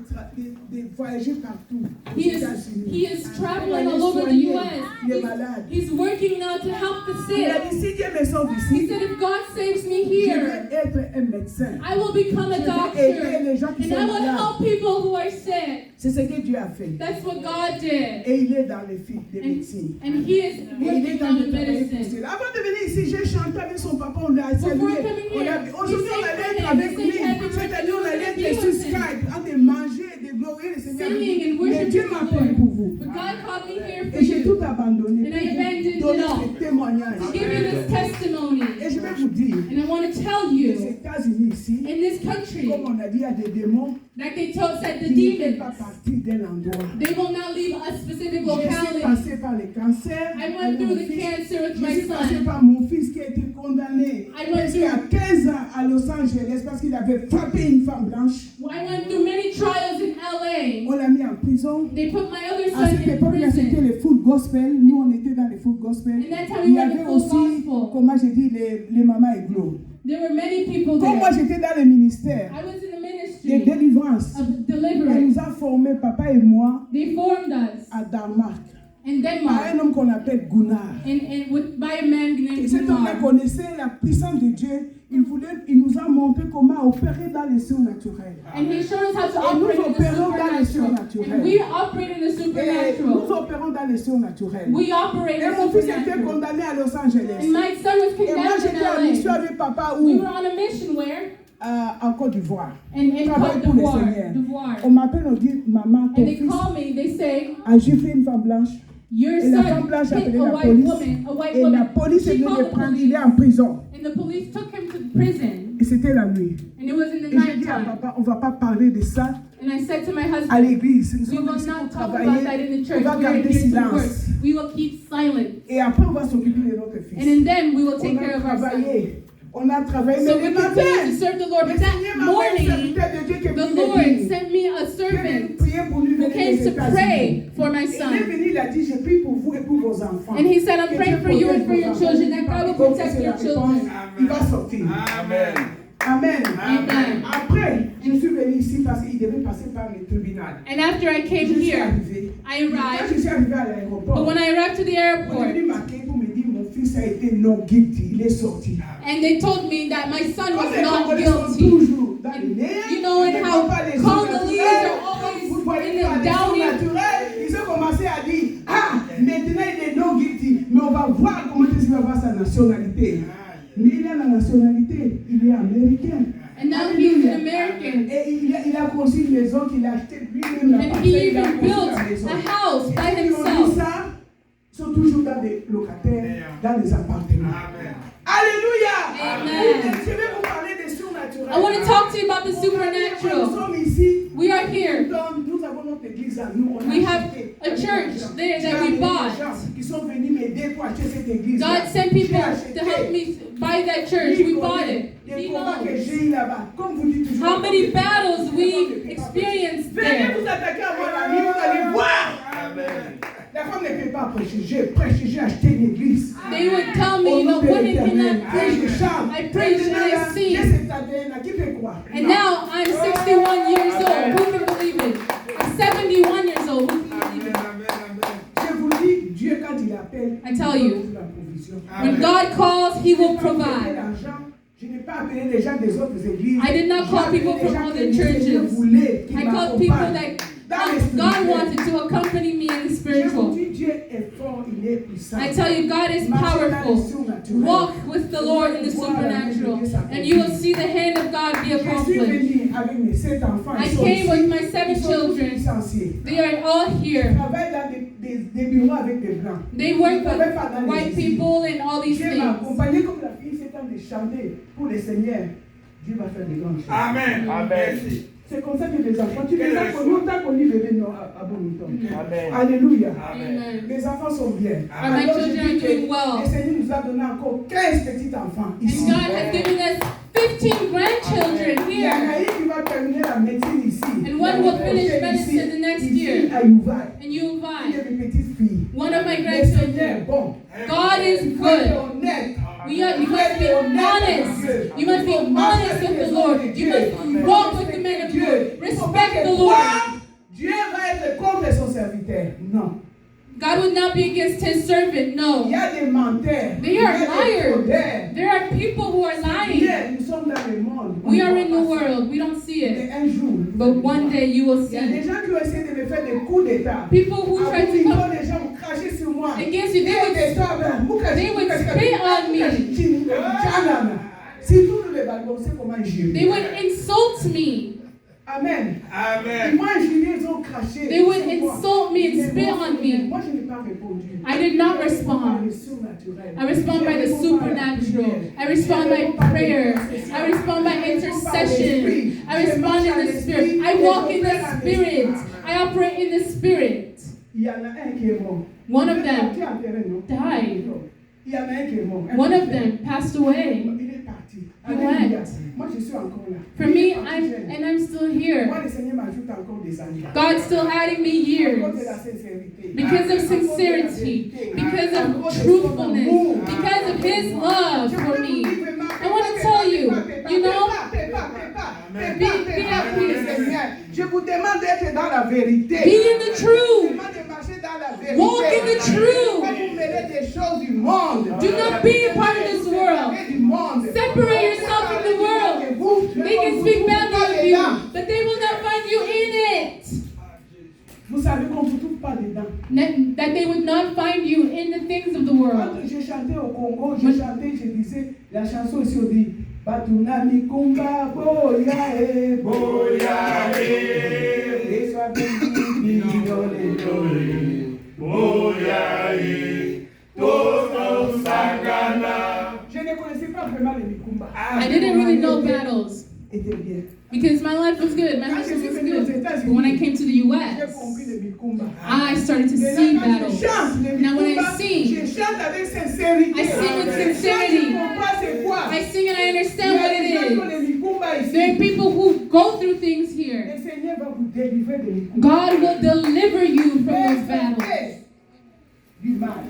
voyager partout aux He États-Unis. is traveling all over the U.S. Les malades. He's working now to help the Il a sick. dit, si Dieu me sauve He ici, said, if God saves me je here, vais être un médecin. I will become a Je doctor. vais aider les gens qui And sont I will malades. help people who are sick. C'est ce que Dieu a fait. That's what God did. Et il est dans les filles de médecine. And he is Et il est working dans on le the travail pour medicine. cela. Avant de venir ici, j'ai chanté avec son papa, on l'a salué. Before coming here, Aujourd'hui, on he allait sang être for him. avec He lui. said happy Cette année, on birthday, allait be être sur with him. Skype, en train de manger et de glorifier le Seigneur. Singing and Mais worshiping Dieu the m'a pris pour vous. Lord. But God called me here for Et j'ai you. tout abandonné. And I abandoned it Donner all. ce témoignage. To give you this testimony. Et je vais vous dire, And I want to tell les you, États-Unis ici, in this country, comme on a dit, il y a des démons like they said, the qui ne font pas demons, partie d'un endroit. they will not leave a specific Je suis locality. passé par les cancers. I went avec through mon the fils. cancer with Je my suis passé son. par mon fils qui a été condamné I went presque à 15 ans à Los Angeles parce qu'il avait frappé une femme blanche. I went through many trials in LA. On l'a mis en prison. They put my other À son cette in époque-là, c'était prison. le full gospel. Nous, on était dans le full gospel. And that's how Il we y were avait the full aussi, gospel. comment j'ai dit, les mamans églos. There were many people Comme moi, there. j'étais dans le ministère I was in the de ministry délivrance. of On deliverance. nous a formés, papa et moi, They formed us à Danemark, in par Denmark un homme qu'on appelle Gunnar. and by a man Et named cet homme-là Gunnar. connaissait la puissance de Dieu. Il nous a montré comment opérer dans les surnaturels. And he showed us how to Et nous operate in the opérons dans les supernatural. surnaturels. And we operate in the Et nous supernatural. opérons dans les surnaturels. We operate Et in mon the fils était supernatural. condamné à Los Angeles. And my son was Et moi, condemned j'étais en mission in LA. avec papa We où were on a mission where? En Côte d'Ivoire. In Travail Côte pour le d'Ivoire. Seigneur. D'Ivoire. On m'appelle, on dit, maman, ton And they fils call me, they say, a giflé une femme blanche. Your Et la femme son blanche a hit appelé a la white police. woman. A white Et la woman. police est She venue called le the prendre. police. Il est en prison. And the police took him to prison. Et c'était la nuit. And it was in the Et j'ai dit à nighttime. papa, on ne va pas parler de ça And I said to my à husband, l'église. Nous we sommes will ici pour not talk about travailler. that in the On church. va We are garder here to work. silence. We will keep silent. Et après, on va s'occuper de notre And fils. then we will On take a care of our son. travaillé. On a travaillé. So Mais we le matin, continue to serve the Lord. le But Seigneur that m'a envoyé un morning, serviteur de Dieu qui est the venu Lord me dire. sent me a Qui est venu servant prier pour lui who venir came des to États-Unis. pray for my Il est son. venu, il a dit, je prie pour vous et pour vos enfants. And he said, I'm Que praying Dieu for you and protège for vos your enfants. children, that God will Donc, protect c'est la your children. réponse. Il va sortir. Amen. Amen. Amen. Après, je suis venu ici parce qu'il devait passer par le tribunal. And after I came Je suis here, arrivé. I Quand arrived. je suis arrivé à But l'aéroport, when I arrived to the on est airport, venu marquer pour me dire mon fils a été non guilty. Il est sorti. and they told me that my son Comme was les not Congolais sont guilty. toujours dans les nerfs, You know, ils and ne how voient pas les Congolese are Comme vous always voyez in pas the les sons downy. naturels, ils ont commencé à dire, ah, maintenant il est non guilty, mais on va voir comment il va avoir sa nationalité. Mais il a la nationalité, il est américain. And now he's an American. Et il a construit une maison qu'il a achetée lui-même. La And parcelle, he il a even construit built la maison. a house by Et ceux qui ont dit himself. ça, sont toujours dans des locataires, dans des appartements. Alléluia! Amen. Je vais vous parler des surnaturels. I want to talk to you about the Nous supernatural. sommes ici. We are here. Nous avons notre église à nous. On a We have acheté a avec church des gens. there J'ai that we amené des bought. gens qui sont venus m'aider pour acheter cette église. God sent people to help me buy that church. We bought it. Les He combats que knows j'ai eu là-bas. Comme vous dites toujours. how many battles we experienced Venez there. vous attaquer à moi la nuit, vous allez voir. La femme ne peut pas prêcher. J'ai prêché, j'ai acheté une église. They would tell me, you know, women cannot preach. I preach and I J'ai sing. cette ADN, qui peut croire? And now I'm 61 years old. Who can believe it? I'm 71 years old. Who can believe it? Je vous dis, Dieu quand il appelle, I tell you, il trouve la provision. when God calls, He will Quand il appelle provide. l'argent, je n'ai pas appelé les gens des autres églises. I did not J'ai call appelé people les from gens other que le Seigneur churches. voulait qu'ils I called people m'accompagnent. that God wanted to accompany me in the Je vous spiritual. dis, Dieu est fort, il est puissant. I tell you, God is powerful. Walk with the Lord in the supernatural, and you will see the hand of God be Je suis accomplished. venu avec mes 7 enfants. I Ils sont came ici. with my 7 Ils sont tous children. licenciés. They are all Ils here. travaillent dans des bureaux avec des blancs. They work with white people and all these Dieu m'a things. accompagné comme la fille s'est de chanter pour le Seigneur. Dieu va faire des grandes choses. Amen. Amen. C'est comme ça que les enfants, tu les as connus, on t'a connu bébé non, à Bonneton. Amen. Alléluia. Amen. Les enfants sont bien. And my Alors, je children dis are que doing well. le Seigneur nous a donné encore 15 petits enfants ici. And God has given us 15 grandchildren Il y en here. a une qui va terminer la médecine ici. And one will finish medicine the next year. À Uval. And you Une invite de mes petites filles. one of my Le Seigneur est grandchildren. bon. God is Il faut être good. honnête. You must be honest. You must be honest with the Lord. You must walk with the man of God. Respect the Lord. Dieu va être contre son serviteur. Non. God would not be against his servant. Il No. y a des menteurs. They Il y are a des liars. fraudeurs. There are people who are lying. Hier, nous sommes dans le monde. We are in the world. We don't see it. Mais un jour, But one day you will il y a des see. gens qui ont essayé de me faire des coups d'état. People who try to come Les gens ont craché sur moi. against you, they would spit on me. Si tout le ballon, c'est comment ils They would insult me. Amen. Et Amen. moi, ils ont craché. They would sur moi. insult me and Mais spit moi, on me. Moi, je n'ai pas répondu. I did not Je réponds par respond. le surnaturel. I respond by the Je réponds par la supernatural. prière. I respond Je by réponds par prayer. l'intercession. I respond by Je réponds par intercession. l'esprit. I Je respond marche in dans the spirit. l'esprit I et walk in j'opère the dans spirit. l'esprit. I operate in the spirit. Il y en a un qui est mort. One of Il est them parti en terrain, non? died. Il y en a un qui est mort. One of them passed away. Il est parti. He Alléluia. went. Moi, je suis encore là. For me, I'm still here. Moi, le Seigneur m'ajoute encore des années. God's still adding me À cause years. de la sincérité. Because of À cause de la sincerity, vérité. because À of cause de son truthfulness, amour. because of His love Je for voulais me. vous dire vraiment, I want to tell you, you know, je vous demande d'être dans la vérité. be in the Je truth. vous demande de marcher dans la vérité. Walk in the truth. Quand vous mêlez des choses du monde. Do not be a part of this world. Du monde. Separate yourself from the world. They can speak badly of you, but they will not find you in it. Vous savez qu'on ne se trouve pas dedans. That they would not find you in the things of the Quand world. je chantais au Congo, je disais la chanson aussi, on dit Batuna Mikumba Boya e Boya e. Et soit béni, Boya But when I came to the j'ai US, compris le Mikumba. I started to Et là, see quand je battles. chante le Now when I Mikumba, sing, je chante avec sincérité. I sing with Quand je sincerity. comprends c'est quoi. I sing and I Il y understand a what des gens qui ont it le is. Mikumba ici. There are people who go through things here. Le Seigneur va vous délivrer de Mikumba. God will deliver you from those battles. Sortez du mal.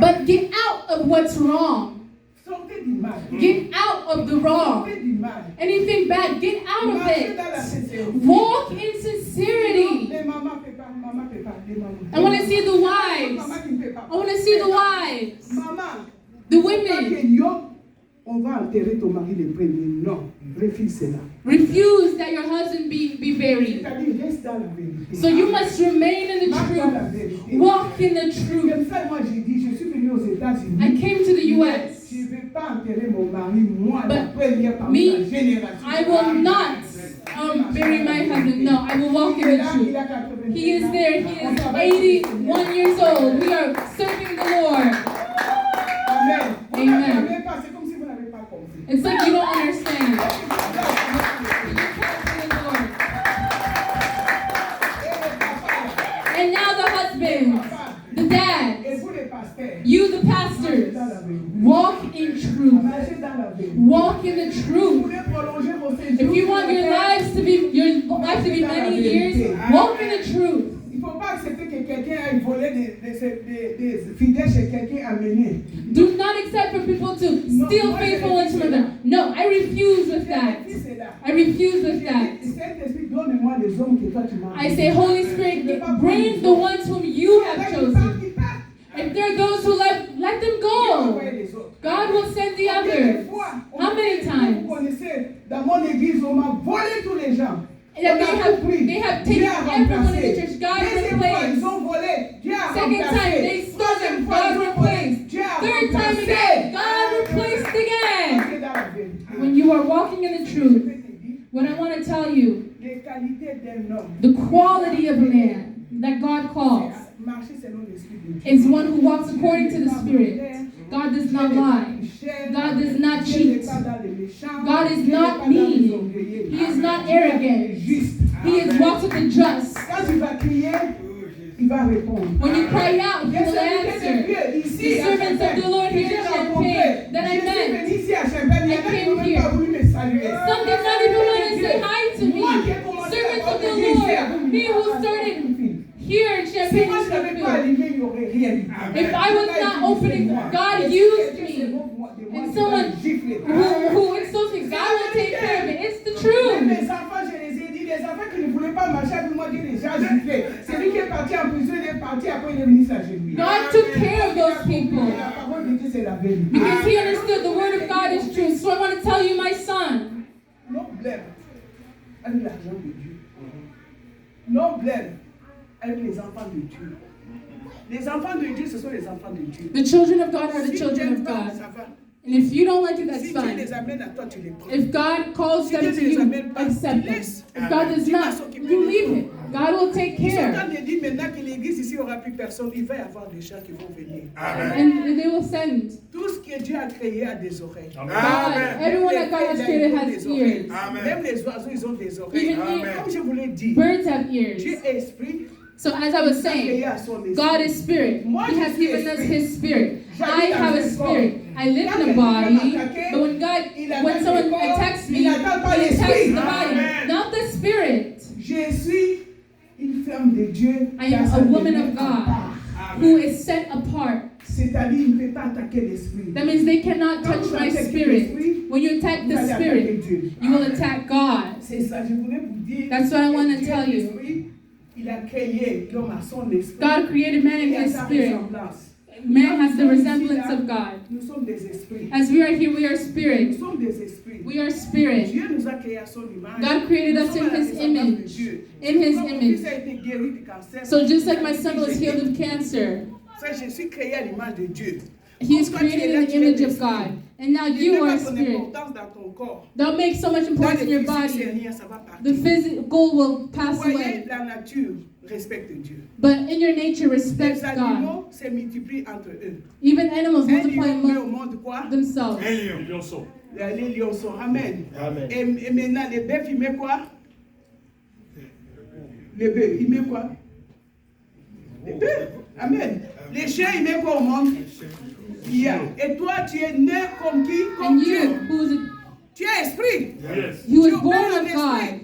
But get out of what's wrong. Sortez du mal. Get out of the wrong. Sortez du mal. Anything bad, get out of Marchez dans it. la sincérité. Walk in sincerity. Les mamans ne peuvent pas, maman ne peut pas, les mamans. I want to see the wives. Maman qui ne peut pas. I want to see the wives. Maman, The tant women. que Dieu, on va enterrer ton mari le premier. Non, refuse cela. Refuse that your husband be buried. C'est-à-dire, reste dans la vérité. So you must remain in the Marche dans la truth. vérité. Walk in the truth. Comme ça, moi, j'ai dit, je suis venu aux États-Unis. I came to the US. Je ne vais pas enterrer mon mari, moi, la But première parmi me, la génération. I will not bury my husband. No, I will walk in the truth. He is there. He is 81 years old. We are serving the Lord. Amen. Vous Amen. n'avez pas, c'est comme si vous n'avez pas compris. It's like you don't understand. And now the husband, the dad, Et vous les pasteurs, you the marchez pastors, dans la vérité. walk in truth. Marchez dans la vérité. Walk in the Vous truth. voulez prolonger vos séjours. If you want your lives to be many years, walk in the truth. Il ne faut pas accepter que quelqu'un aille voler des fidèles chez quelqu'un amené. Do not accept for people to steal faithful ones from them. No, I refuse with that. I refuse with that. Saint-Esprit, donne-moi les hommes que toi tu m'as. I say, Holy Spirit, bring the ones whom you have chosen. If there are those who let them go. God will send the others. How many Vous times? connaissez, dans mon église, on m'a volé tous les gens. That they have taken everyone in the church. God replaced. Ils ont volé. Dieu a Second remplacé. time, they stole them. Deuxième fois, God ils ont volé. replaced. Dieu a Third time remplacé. again, God replaced again. Marchez dans la vérité. When you are walking in the Je truth, vais te dire, what I want to tell you, les qualités d'un homme, the quality of a man that God calls c'est marcher selon l'esprit de Dieu. is one who walks according to the Spirit. God does not lie. God does not cheat. God is not mean. He is not arrogant. He walks with the just. Quand tu vas crier, il va répondre. When you cry out, He will Les answer. ici, The servants of the Lord here in Champagne that I met. ici à Champagne, il y a I qui came n'ont même here. pas voulu me saluer. Some did not even want to say hi to me. Servants of the Lord, me who started here in Si Champagne. moi je n'avais pas allumé, il n'y aurait rien eu. If I was not opening, God used me. And someone who insults me, God will take care of it. It's the truth. Mes enfants, je les ai dit, les enfants qui ne voulaient pas marcher avec moi, Dieu les a giflés. Celui qui est parti en prison, il est parti, après il est venu s'agenouiller. God took care of those people La parole de Dieu, c'est la vérité. because He understood the word of God is true. So I want to tell you, my son, Non blême avec l'argent de Dieu. Non blême avec les enfants de Dieu. Les enfants de Dieu, ce sont les enfants de Dieu. the children of God are the Si tu children n'aimes of pas, God. ça va. And if you don't like it, that's Si Dieu fine. les amène à toi, tu les prends. If God calls Si them Dieu to ne les you, amène pas, accept them. laisse. If God does not, you leave it. God will take Ils sont en care. train de dire maintenant que l'église ici n'aura plus personne. Il va y avoir des gens qui vont venir. And they will send. Tout ce que Dieu a créé a des oreilles. God, everyone that God has created has ears. Même les oiseaux, ils ont des oreilles. Even Comme je vous l'ai dit, birds have ears. Dieu est esprit. So as I was Il a créé saying, à son esprit. God is spirit. He has given us His spirit. I have a spirit. I live in a body, but when someone attacks me, He attacks the body, not the spirit. Je suis une femme de Dieu. I am a woman of God who is set apart. C'est-à-dire, il ne peut pas attaquer l'esprit. That means they cannot touch my spirit. When you attack the spirit, you will attack God. C'est ça, je voulais vous dire. That's what I want to Dieu tell est you. esprit. Il a créé l'homme à son esprit. God created man in Il a His sa spirit. ressemblance. Man has the resemblance of God. Nous sommes des esprits. As we are here, we are Nous spirit. sommes des esprits. We are spirit. Dieu nous a créé à son image. God created Nous us sommes in à la His ressemblance de image. Dieu. In His Mon image. fils a été guéri du cancer. So just like my son was healed of cancer, Ça, je suis créé à l'image de Dieu. He is created in the image of God. And now you are spirit. Importance dans ton corps. Don't make so much Dans importance le in your physique, c'est body. rien, ça va partir. The physical will pass Voyez, away. la nature respecte Dieu. But in your nature, respect Les God. animaux se multiplient entre eux. Even animals Un multiply lion met au among monde quoi? themselves. Les lions sont. Amen. Amen. Et maintenant, les bœufs, ils mettent quoi? Le bœuf, il met quoi? Le bœuf. Amen. Les chiens, ils mettent quoi au monde? Il y a. Et toi, tu es né comme qui? Comme And Dieu. you, who's Tu es esprit. he was Tu born opères en of God. esprit.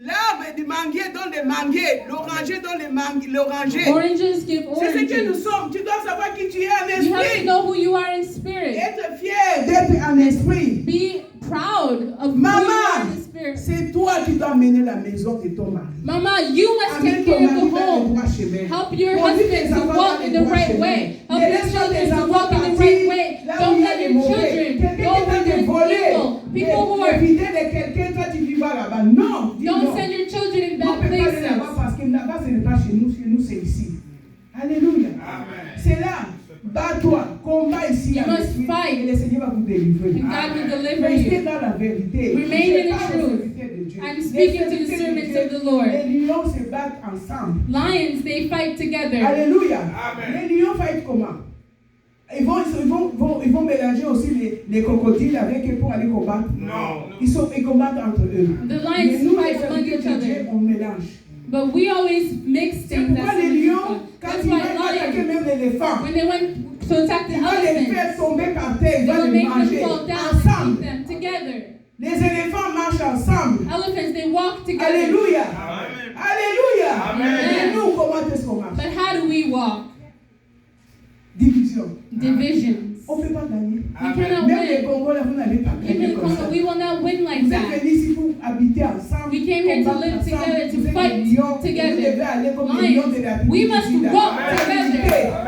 L'arbre du manguier donne le manguier. L'oranger donne l'oranger. Oranges give C'est ce que nous oranges. sommes. Tu dois savoir qui tu es en You have to esprit. know who you are in spirit. Être fier d'être en esprit. Be proud of who you are Maman, in spirit. c'est toi qui dois mener la maison de ton mari. Mama, you must Amène take ton care of mari the vers le home. droit chemin. Help your Conduis tes husband to enfants walk dans in le the droit right chemin. way. Ne Help your laisse pas tes children to enfants walk in the partir right way. là où Don't il y a let des your mauvais. children Quelqu'un go qui where t'a there's volé. evil. People who are. Profiter de quelqu'un, toi tu vivras là-bas. Non, dis Don't non. send your children in On bad ne peut pas aller là-bas places. parce que là-bas ce n'est pas chez nous c'est ici. Alléluia. C'est là. Bats-toi, combat ici. You avec must lui, fight. Et le Seigneur va vous délivrer. And God will deliver Restez you. dans la vérité. Remain Je in the parle aux truth. serviteurs de Dieu. I'm Les speaking to the serviteurs de servants Dieu, of the Lord. Les lions se battent ensemble. Lions, they fight together. Alléluia. Les lions fightent comment? Ils vont mélanger aussi les crocodiles avec eux pour aller combattre. Non. Ils combattent entre eux. The Mais lions nous, les fight among serviteurs each de Dieu, other. on mélange. But we always mix C'est things. pourquoi That's les what lions, quand That's ils vont why attaquer lions, même l'éléphant, when they went to attack the ils vont les faire elephants, tomber par terre, ils they vont will les make manger them fall down and eat ensemble. them together. Les éléphants marchent ensemble. Elephants, they walk together. Alléluia. Amen. Alléluia. Amen. Et nous, comment est-ce qu'on marche? But how do we walk? Division. Divisions. On ne peut pas gagner. We cannot Même les win. Congolais, vous n'allez pas Even gagner in comme ça. Congo, we will not win like Vous êtes that. venus ici pour habiter ensemble. We came here to combattre live ensemble. together, to Vous êtes fight des lions. together. Vous devez aller comme les lions de la Lions, we must Bible. walk Amen. together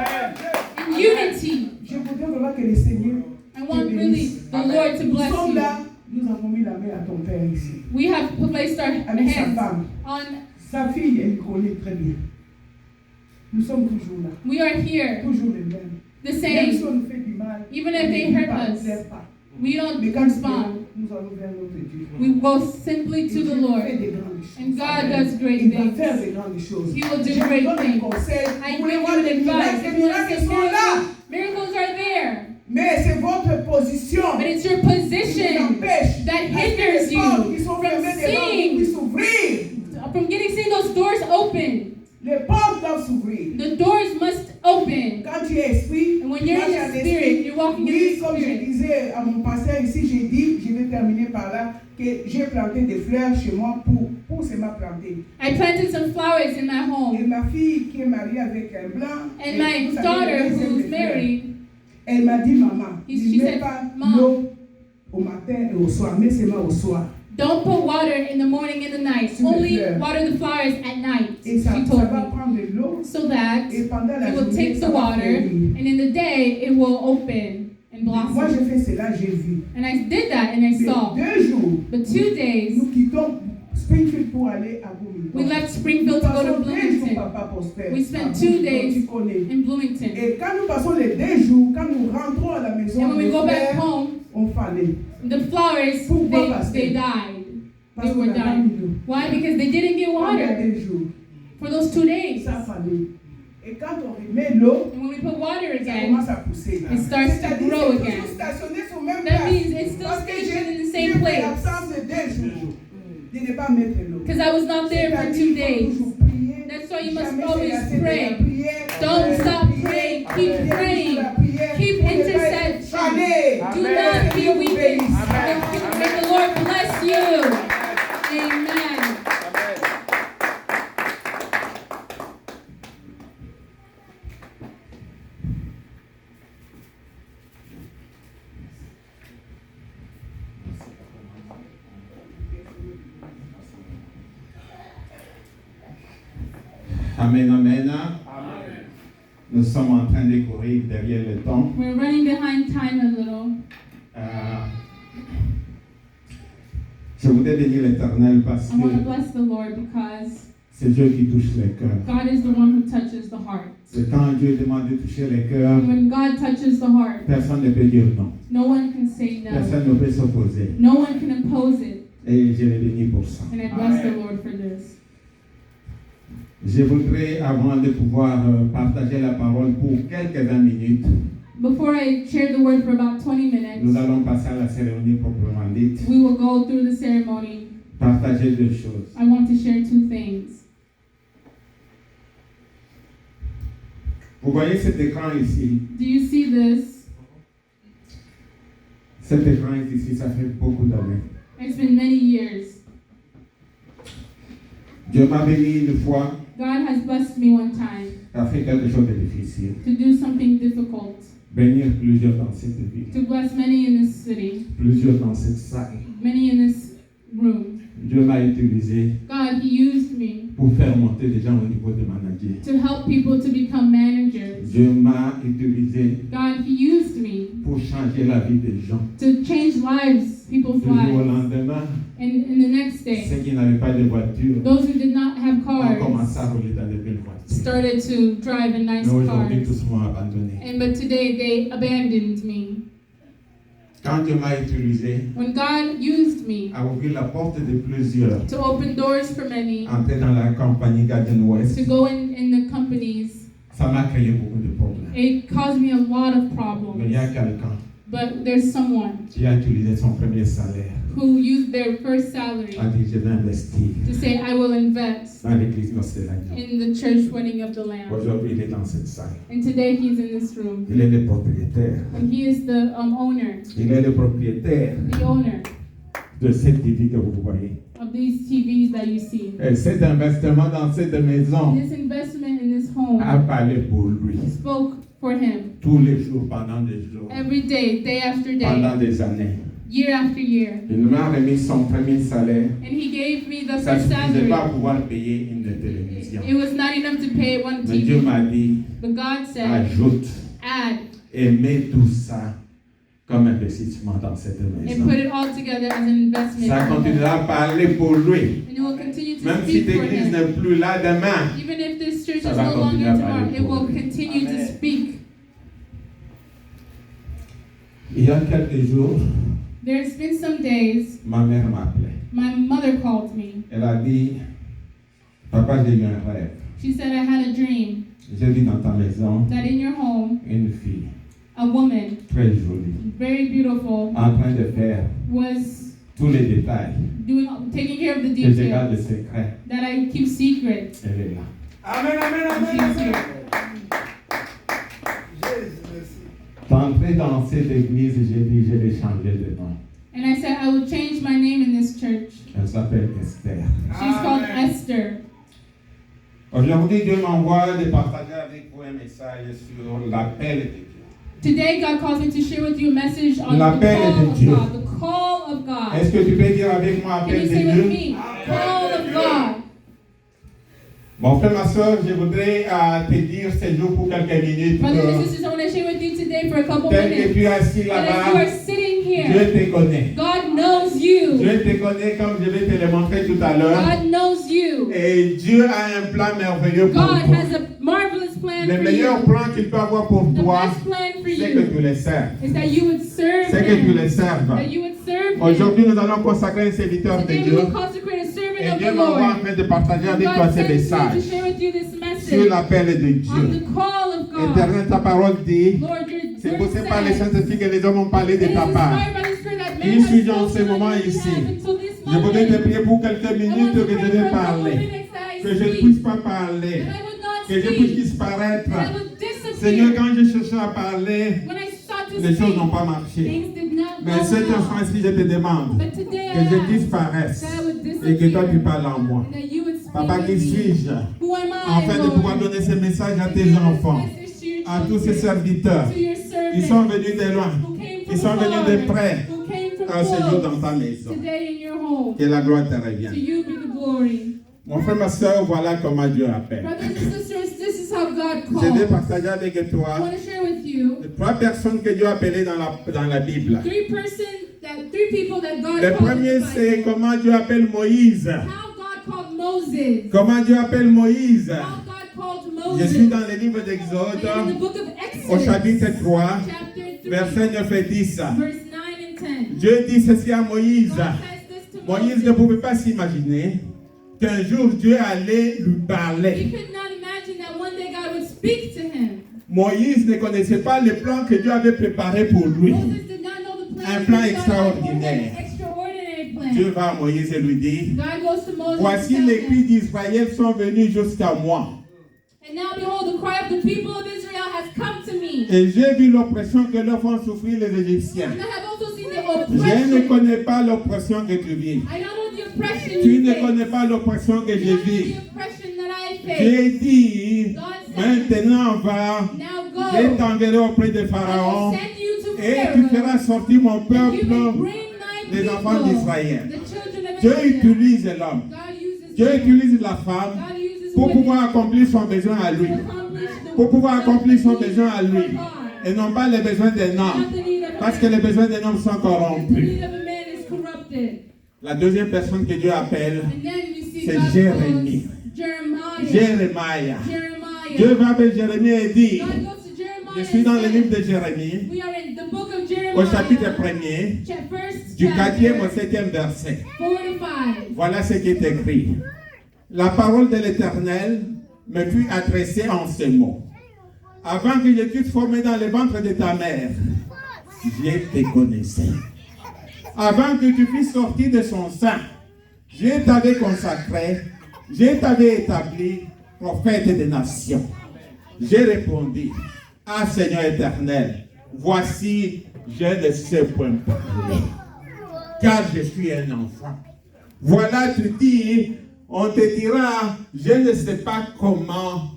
in unity. Je voudrais vraiment que le Seigneur I want te really bénisse. the Lord to Nous bless sommes you. là, nous avons mis la main à ton père ici. We have placed our Avec sa hands femme. on. Sa fille, elle connaît très bien. Nous sommes toujours là. We are here, Toujours les mêmes. the Même si same. on nous fait du mal, Even if on they ne hurt pas, us, plaire pas. we don't Mais quand respond. nous allons vers notre Dieu. We go simply Et to Dieu the fait Lord. des grandes choses. And God Amen. does great Il va things. faire des grandes choses. He will do Je vous great donne things. des conseils. I Vous voulez give voir you des an miracles, advice. les If you want to miracles see sont là. miracles are there. Mais c'est votre position But it's your qui vous position empêche. that Parce que hinders les you portes qui sont from fermées devant vous seeing, puissent s'ouvrir. from seeing those doors open. Les portes doivent s'ouvrir. The doors must open. Quand tu es esprit, And when tu you're marches in en the esprit. spirit, you're walking in Oui, the comme je spirit. disais à mon pasteur ici, j'ai dit, je vais terminer par là, que j'ai planté des fleurs chez moi pour seulement planter. I planted some flowers in my Et home. ma fille qui est mariée avec un blanc, And et my vous savez, daughter, elle aime who's les fleurs. married, Elle m'a dit, maman, She ne mets said, pas Mom, l'eau au matin et au soir, mais seulement au soir. don't put water in the morning and the night. Sur les Only fleurs. water the flowers at night. Et ça, She ça told va me. prendre de l'eau So that et pendant la it will journée, take ça the va water, fleurir. and in the day it will open and Moi, blossom. j'ai fait cela, j'ai vu. And I did that and I Mais saw. 2 jours, But 2 days, nous quittons Springfield pour aller à Bloomington. we left Springfield to go to Nous passons 2 jours, Bloomington papa prospère. We spent À 2 Bloomington, days tu connais. in Bloomington. Et quand nous passons les 2 jours, quand nous rentrons à la maison, And when we les go back fleurs home, ont fané. the flowers, Pourquoi, Pasteur? they died. Parce They qu'on were n'a pas dying. mis l'eau. Why? Because they didn't get Pendant water 2 jours, for those 2 days. ça a fané. Et quand on remet l'eau, And when we put water ça again, commence à pousser. it starts to C'est-à-dire grow c'est again. toujours stationné sur le même That place. means it's still Parce que stationed in the j'ai same fait place. l'absence de 2 jours. De ne pas mettre l'eau. Because I was not there for 2 C'est-à-dire qu'il faut days. toujours prier. That's why you must Jamais always se lasser de la pray. prière. Don't stop Prier. praying. Keep Prier praying. sur la prière. Keep Pour ne pas être intercession. fané. Do Que not be Dieu vous weakened. bénisse. May the Lord bless you. Amen. Amen, amen. Nous sommes en train de courir derrière le temps. We're running behind time a little. Je voudrais bénir l'Éternel parce I want to que bless the Lord because c'est Dieu qui touche les cœurs. God is the one who touches the heart. C'est quand Dieu demande de toucher les cœurs, And when God touches the heart, personne ne peut dire non. no one can say no. Personne ne peut s'opposer. No one can impose it. Et je l'ai béni pour ça. And I bless the Lord for this. Je voudrais, avant de pouvoir partager la parole pour quelques 20 minutes, Before I share the word for about 20 minutes, nous allons passer à la cérémonie proprement dite. we will go through the ceremony. Partager deux choses. I want to share 2 things. Vous voyez cet écran ici? Do you see this? Cet écran ici, ça fait beaucoup d'années. It's been many years. Dieu m'a béni une fois, God has blessed me one time a fait quelque chose de difficile. to do something difficult, Bénir plusieurs dans cette ville, to bless many in this city, plusieurs dans cette salle. many in this room. Dieu m'a utilisé God, He used me pour faire monter des gens au niveau de manager. to help people to become managers. Dieu m'a utilisé God, He used me pour changer la vie des gens. to change lives, people's Du jour au lives. lendemain, And the next day, ceux qui n'avaient pas de voiture those who did not have ont commencé cars à rouler dans des belles voitures. started to drive in nice Mais aujourd'hui, cars. tous m'ont abandonné. But today they abandoned me. Quand Dieu m'a utilisé When God used me à ouvrir la porte de plusieurs, to open doors for many, entrer dans la compagnie Garden West, to go in the companies, ça m'a créé beaucoup de problèmes. it caused me a lot of Mais il y a problems. quelqu'un But there's someone qui a utilisé son premier salaire, who used their first salary a dit je vais investir to say, I will invest dans l'église noce de l'agneau. in the church wedding of the Lamb. Aujourd'hui, il est dans cette salle. And today he's in this room. Il est le propriétaire. And he is the owner, Il est le propriétaire the owner de cette TV que vous voyez. of these TVs that you see. Et cet investissement dans cette maison This investment in this home a parlé pour lui. spoke for him Tous les jours, pendant des jours, every day, day after pendant day, des années. year after year. Il m'a remis son premier salaire. And he gave me the Ça ne first suffisait pas salary. à pouvoir payer une télévision. It was not enough to pay one Mais Dieu TV. m'a dit, But God said, ajoute add et mets tout ça comme investissement dans cette and maison. put it all together as an investment. Ça continuera à parler pour lui. And it will continue to Même si speak for l'église him. n'est plus là demain, Even if this church Ça is va no longer continuer à tomorrow, parler it pour will lui. continue to Amen. speak. il y a quelques jours, There's been some days ma mère m'a appelé. my mother called me. Elle a dit, papa, j'ai eu un rêve. She said, I had a dream J'ai vu dans ta maison that in your home, une fille a woman, très jolie, very beautiful, en train de faire was tous les détails taking care of the que je garde details secret. that I keep secret. Elle est là. Amen, amen, And amen, she's amen. here. Jésus, merci. D'entrer dans cette église, j'ai dit, je vais changer de nom. And I said, I will change my name in this church. Elle s'appelle Esther. She's called Amen. Esther. Aujourd'hui, Dieu m'envoie de partager avec vous un message sur l'appel de Dieu. Today, God calls me to share with you a message on the L'appel call de of Dieu. God. The call of God. Est-ce que tu peux dire avec moi Can appel you de say with Dieu? me? Call of God. Mon frère, ma soeur, je voudrais te dire ces jours pour quelques minutes Brothers and que sisters, I want to share with you today for a couple tel que minutes. tu es assis And as you là-bas, are sitting Dieu here, te connaît. God knows you. Dieu te connaît comme je vais te le montrer tout à l'heure. God knows you. Et Dieu a un plan merveilleux pour God toi. has a marvelous plan Le for meilleur you. plan qu'il peut avoir pour The toi, best plan for c'est que you tu le serves. is that you would serve C'est que tu le Him. serves. That you would serve Him. Aujourd'hui, nous allons consacrer un serviteur de Today we Dieu. will consecrate a servant Et of Dieu the m'envoie en Lord. train de partager avec toi God ce sends me message to share with you this sur message l'appel de on the Dieu. call of God. Éternel, ta parole dit, Lord, your c'est word poussé par les says, Saintes-Esprits que les hommes ont parlé de it is ta part. inspired by the Spirit that Qui man has suis-je en ce spoken moment on your ici? behalf until this Je voudrais te moment. prier pour quelques I want minutes to que je pray vais for a couple parler. minutes that I Que je ne speak, puisse pas parler. that I would not Que je puisse speak, disparaître. that I would disappear. Seigneur, quand je cherchais à parler, When I sought to les choses speak, n'ont pas marché. things did not Mais go cet well. instant-ci, je te demande But today que I je ask disparaisse that I would et que toi tu disappear parles en moi. and that you would speak Papa, qui with me. suis-je Who am I, afin de Lord? pouvoir donner ce message à To tes give this enfants, message to your à tous ces children, serviteurs to your qui servants, sont venus de loin, who came qui from sont venus afar, de près who came from à ce jour close, dans ta maison. today in your home. Que la gloire te To revienne. you be the glory. Mon frère, ma soeur, voilà comment Dieu appelle. Brothers and sisters, this is how God Je vais calls. partager avec I toi want to share with you trois personnes que Dieu a appelées dans la Bible. three people that God Le called premier, in the c'est Bible. comment Dieu appelle Moïse. How God called Moses. Comment Dieu appelle Moïse. How God called Je Moses. suis dans le livre And in d'Exode, the book of au Exodus, chapitre 3, chapter 3, versets 9 et 10. verse 9 and 10. Dieu dit ceci à Moïse. God says this to Moïse Moses. ne pouvait pas s'imaginer qu'un jour Dieu allait lui He parler. could not imagine that one day God would speak to him. Moïse ne connaissait pas le plan que Dieu avait préparé pour lui. Moses did not know the plan. Un that plan God had extraordinaire. an extraordinary plan. Dieu va à Moïse et lui dit, God goes to Moses voici and les tells cris him, d'Israël sont venus jusqu'à moi. and now behold, the cry of the people of Israel has come to me. Et j'ai vu l'oppression que leur font souffrir les Égyptiens. And I have also seen the Je ne oppression. connais pas l'oppression que tu vis. I don't know the oppression Tu you ne face. connais pas l'oppression que You je don't know vis. the oppression that I face. J'ai dit, God said, maintenant va, now je go. t'enverrai auprès de I will Pharaon send you to et tu Pharaoh. feras sortir mon And you will peuple, bring my les enfants people, d'Israël. the children of Dieu Israel. utilise l'homme. God uses Dieu men. utilise la femme God uses pour women pouvoir accomplir son besoin à lui. to accomplish the Pour pouvoir will accomplir son of besoin à lui. God. Et non pas les besoins d'un homme. Not the need of a Parce que les man. besoins d'un homme sont The corrompus. need of a man is corrupted. La deuxième personne que Dieu appelle, And then we see c'est God Jérémie. calls Jeremiah. Jérémie. Jeremiah. Dieu va vers Jérémie et dit, God goes to Jeremiah je suis dans le and livre says, de Jérémie, we are in the book of Jeremiah, au chapitre 1er, first du 4e au chapter, 7e verset. 4 to 5. Voilà ce qui est écrit. La parole de l'Éternel me fut adressée en ces mots. Avant que je t'eusse formé dans le ventre de ta mère, je te connaissais. Avant que tu fusses sorti de son sein, je t'avais consacré, je t'avais établi prophète des nations. J'ai répondu, ah Seigneur éternel, voici, je ne sais point parler, car je suis un enfant. Voilà, tu dis, on te dira, je ne sais pas comment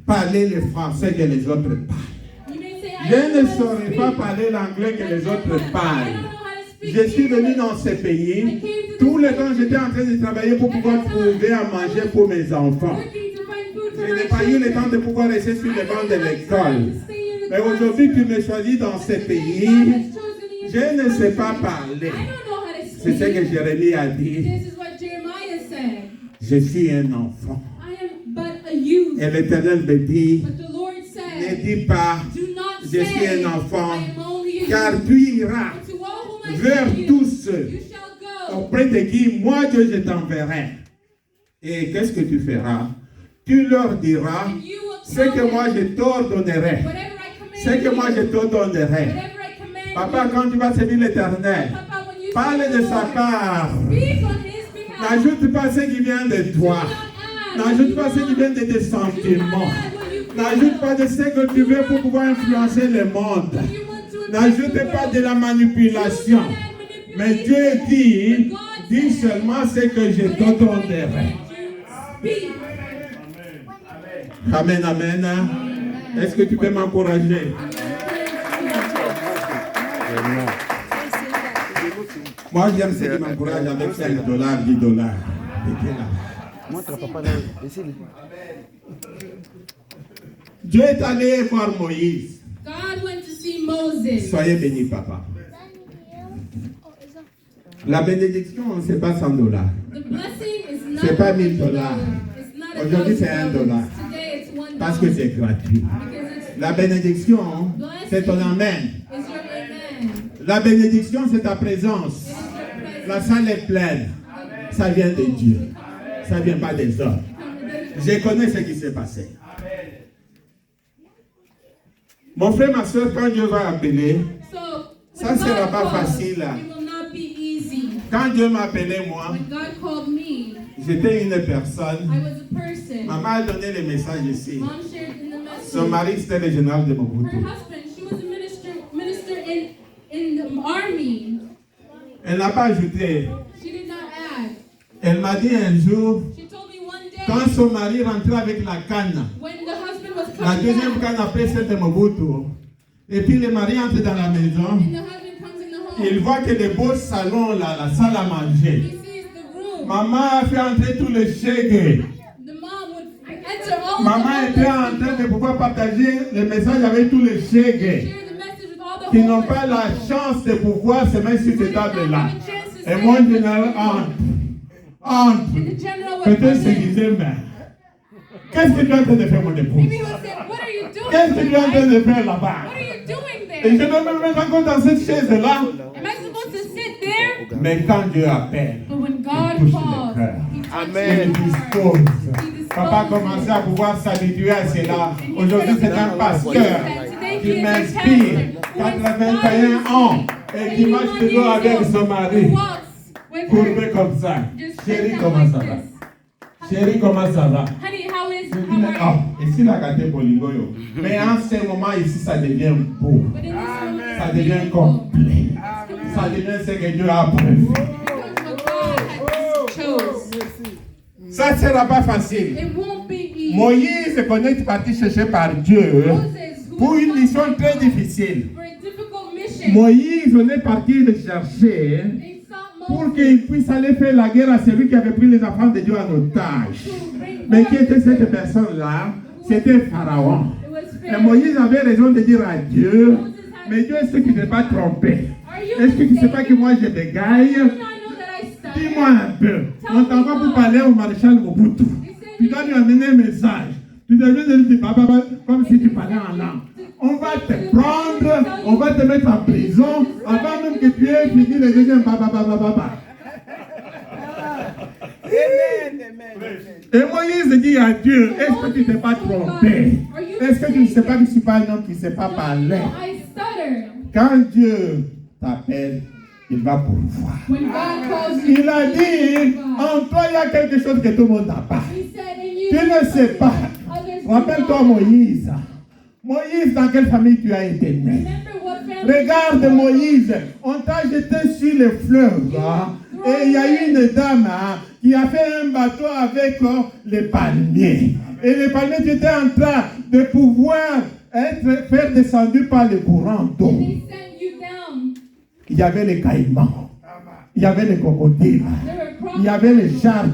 parler le français que les autres parlent. You may say, I Je don't ne know how to saurais speak. pas parler l'anglais que les autres I parlent. don't know how to speak Je suis venu English. dans ce pays. Tout le temps, j'étais en train de travailler pour pouvoir trouver à manger pour mes enfants. Working to find food for Je my n'ai pas eu le children. temps de pouvoir rester sur les I bancs didn't de have l'école. time to stay in the Mais aujourd'hui, tu me choisis dans ce pays. Je ne sais pas parler. I don't know how to C'est ce que speak. Jérémie a dit. This is what Jeremiah said. Je suis un enfant. I am but a youth. Et l'Éternel me dit, But the Lord ne said, dis pas, do not je suis say, un enfant, I am only a car youth. tu iras To all whom I vers send you, tous ceux you shall go. auprès de qui moi Dieu je t'enverrai. Et qu'est-ce que tu feras? Tu leur diras And you will ce tell que them moi je t'ordonnerai. whatever I command Ce que moi je you, t'ordonnerai. whatever I command Papa, you. quand tu vas servir l'Éternel, Papa, when you parle serve de the sa Lord, part. speak on his behalf. N'ajoute pas ce qui vient de Do toi. not add N'ajoute what pas ce you qui vient want. de tes Do not sentiments. add what you feel. N'ajoute pas de ce que tu veux pour pouvoir influencer le monde. What you want to N'ajoute influence pas the de la world. manipulation. Do not add Mais Dieu manipulation. dit, God dis said, seulement ce que je whatever I t'ordonnerai. command you, speak. Amen, amen. Est-ce que tu peux m'encourager? Moi, j'aime ceux qui m'encouragent avec $5, $10. Et qui est là. Montre à papa là. Laissez-le. Dieu est allé voir Moïse. God went to see Moses. Soyez bénis, papa. La bénédiction, ce n'est pas $100. The blessing is not C'est pas $1000. It's not Aujourd'hui, c'est $1. $1. Today it's $1. Parce que c'est gratuit. Because it's La bénédiction, c'est ton amen. is your amen. La bénédiction, c'est ta présence. It is your presence. La salle est pleine. Ça vient de Dieu. Ça ne vient pas des hommes. Je connais ce qui s'est passé. Mon frère, ma soeur, quand Dieu va appeler, So Ça when sera God pas calls, facile. it will not be easy. quand Dieu m'a appelé, moi, When God called me, j'étais une personne. I was a person. Maman a donné le message ici. Mom shared in the message. Son mari, c'était le général de Her Mobutu. husband, she was a minister in the army. Elle n'a pas ajouté. She did not add. Elle m'a dit un jour, She told me one day quand son mari rentrait avec la canne, when the husband was la coming deuxième back, canne après celle de Mobutu, et puis le mari entre dans la maison, and the husband comes in the home. il voit que le beau salon, là, la salle à He manger. sees the room. Maman a fait entrer tous les chèques. The mom would enter all Maman était en the train de pouvoir partager le message avec tous les chèques share the message with all the qui n'ont homeless pas la people. chance de pouvoir se mettre sur Who cette did not table-là. have a chance to Et say moi, it. général, entre. And the general would Peut-être come se in. disait, mais qu'est-ce que tu es en train de faire, mon épouse? Maybe he would say, what are you doing? Qu'est-ce que tu es en train wife? de faire là-bas? What are you doing Et je there? dois me mettre encore dans cette chaise-là. Am I supposed to sit there? Mais quand Dieu appelle, But when il God touche calls, le cœur. He touches Amen. Il the heart. dispose. Papa a commencé à pouvoir s'habituer à cela. Aujourd'hui, c'est un pasteur qui m'inspire. 81 ans et qui marche toujours avec son mari. Courbé comme ça. Chérie, comment ça va? Chérie, comment ça va? Honey, how is Je dis, how mais, are oh, Ici, la gâté Bolingo. Mais en ce moment, ici, ça devient beau. But in this moment, Ça devient complet. Ça devient ce que Dieu a prévu. what God has chose. Ça ne sera pas facile. It won't be easy. Moïse, quand il est parti chercher par Dieu, Moses, who pour une was mission called très difficile. for a difficult mission, Moïse, on est parti le chercher they sought pour Moses qu'il puisse aller faire la guerre à celui qui avait pris les enfants de Dieu en otage. to bring Mais qui forth. était cette personne-là? C'était Pharaon. It was Et fair. Moïse avait raison de dire à Dieu, mais Dieu, est-ce que tu ne t'es pas trompé? Are you Est-ce que tu ne sais pas que mistaken? moi je bégaye? Do you not know that I stutter? Dis-moi un peu. On t'envoie pour parler au maréchal Mobutu. Tu dois lui amener un message. Tu dois lui dire papa, comme si tu parlais en langue. On va te prendre, on va te mettre en prison avant même que tu aies fini le deuxième papa. Et Moïse dit à Dieu, est-ce que tu ne t'es pas trompé? Est-ce que tu ne sais pas que je ne suis pas un homme qui ne sait pas parler? I stutter. Quand Dieu t'appelle, il va pourvoir. When God calls you, Il a dit, en toi il y a quelque chose que tout le monde n'a pas. He said in you, Tu ne sais pas. others do Rappelle-toi not. Moïse. Moïse, dans quelle famille tu as été né? Remember what family Regarde you were. Moïse, on t'a jeté sur le fleuve. Et il y a eu une dame qui a fait un bateau avec les palmiers. Et les palmiers, tu étais en train de pouvoir faire descendu par le courant d'eau. They sent you down. Il y avait les caïmans. Il y avait les crocodiles. There were Il y avait les sharks.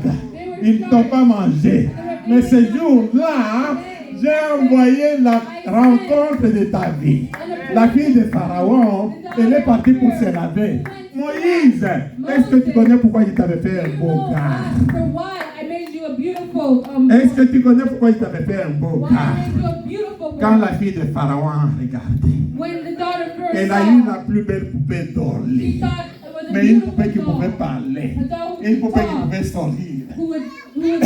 Ils ne t'ont pas mangé. Mais ce jour-là, j'ai envoyé la rencontre de ta vie. La fille de Pharaon, elle est partie pour se laver. Moïse, est-ce que tu connais pourquoi il t'avait fait un beau gars? For why I made you a beautiful Est-ce que tu connais pourquoi il t'avait fait un beau why I gars? made you a beautiful Quand boy. la fille de Pharaon a regardé, When the daughter first elle a eu saw, la plus belle poupée she d'Orly. thought it was a Mais une poupée qui beautiful pouvait doll. parler. A doll who Une could poupée qui talk, pouvait sourire. who would smile.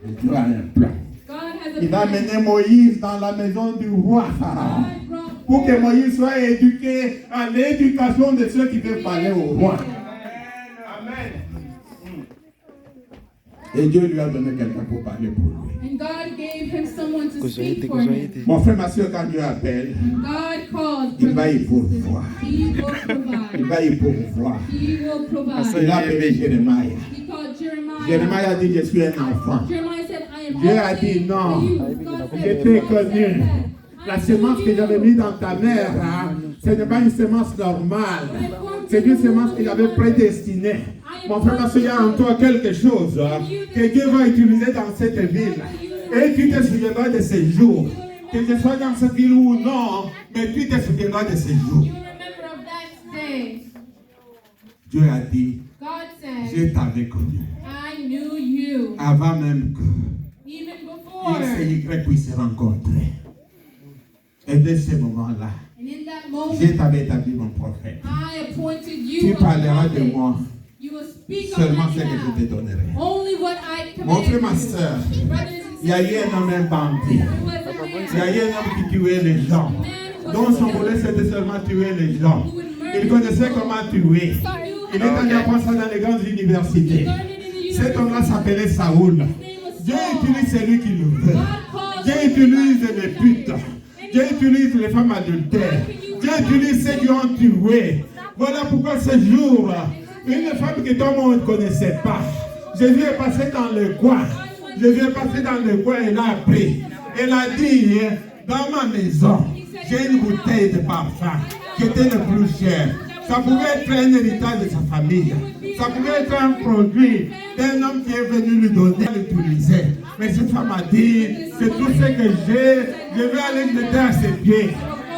Et Dieu a un plan. God has a Il a plan. mené Moïse dans la maison du roi Pharaon. God brought Pour que forth Moïse soit éduqué à l'éducation de ceux qui veulent parler au roi. Et Dieu lui a donné quelqu'un pour parler pour lui. And God gave him someone to speak for him. Mon frère, ma soeur, quand Dieu appelle, God calls il va brothers y and sisters. pourvoir. He will Il provide. va y pourvoir. He will provide. Il a appelé Jérémie. He called Jeremiah. Jérémie a dit, je suis un enfant. Jeremiah said, I am Dieu a only dit non. a youth. God Je said, t'ai God connu. said, La semence que j'avais mise dans ta mère, ce n'est pas une semence normale. C'est une semence que j'avais prédestinée. Mon frère, ma soeur, il y a en toi quelque chose que Dieu va utiliser dans cette ville. Et tu te souviendras de ces jours. Que je sois dans cette ville ou non, mais tu te souviendras de ces jours. You remember of that day. Dieu a dit, God said, je t'avais connu. I knew you. Avant même que Even before. X et Y puissent se rencontrer. Et dès ce moment-là, And in that je moment, t'avais établi mon prophète. I appointed you Tu a parleras de prophet. moi You will speak on seulement my ce que je te behalf. donnerai. Only what I Mon frère, command ma you. soeur, Brothers and il y a eu sisters, un homme un bandit. there was a man. Il y a eu un homme qui tuait les gens. Dont son volet c'était seulement tuer les gens. Il connaissait comment tuer. Il est allé apprendre ça dans les grandes universités. Cet homme-là s'appelait Saoul. Dieu utilise celui qui le veut. Dieu utilise les putes. Dieu utilise les femmes adultères. Dieu utilise ceux qui ont tué. Voilà pourquoi ce jour, une femme que tout le monde ne connaissait pas, Jésus est passé dans le coin. Jésus est passé dans le coin et l'a appris. Elle a dit, dans ma maison, j'ai une bouteille de parfum qui était le plus cher. Ça pouvait être un héritage de sa famille. Ça pouvait être un produit d'un homme qui est venu lui donner, l'utiliser. Mais cette femme a dit, c'est tout ce que j'ai, je vais aller jeter à ses pieds.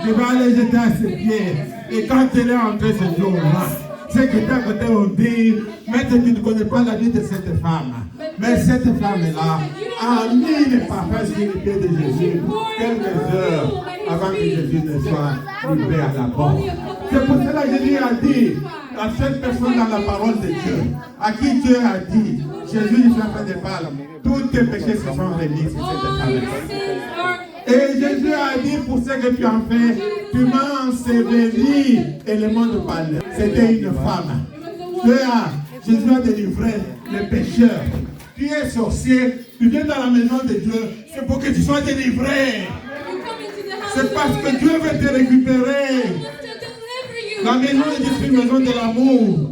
Je vais aller jeter à ses pieds. Et quand elle est entrée ce jour-là, ceux qui étaient à côté ont dit, mais tu ne connais pas la vie de cette femme. Mais cette femme-là a mis les parfums sur les pieds de Jésus quelques heures avant que Jésus ne soit livré à la mort. C'est pour cela que Jésus a dit à cette personne dans la parole de Dieu, à qui Dieu a dit, Jésus est en train de parler, tous tes péchés se sont remis sur cette femme. Et Jésus a dit, pour ce que tu as fait, tu m'as enseveli, et le monde parlait. C'était une femme. Jésus a délivré les pécheurs. tu es sorcier, tu viens dans la maison de Dieu, c'est pour que tu sois délivré. C'est parce que Dieu veut te récupérer. La maison est juste une maison de l'amour.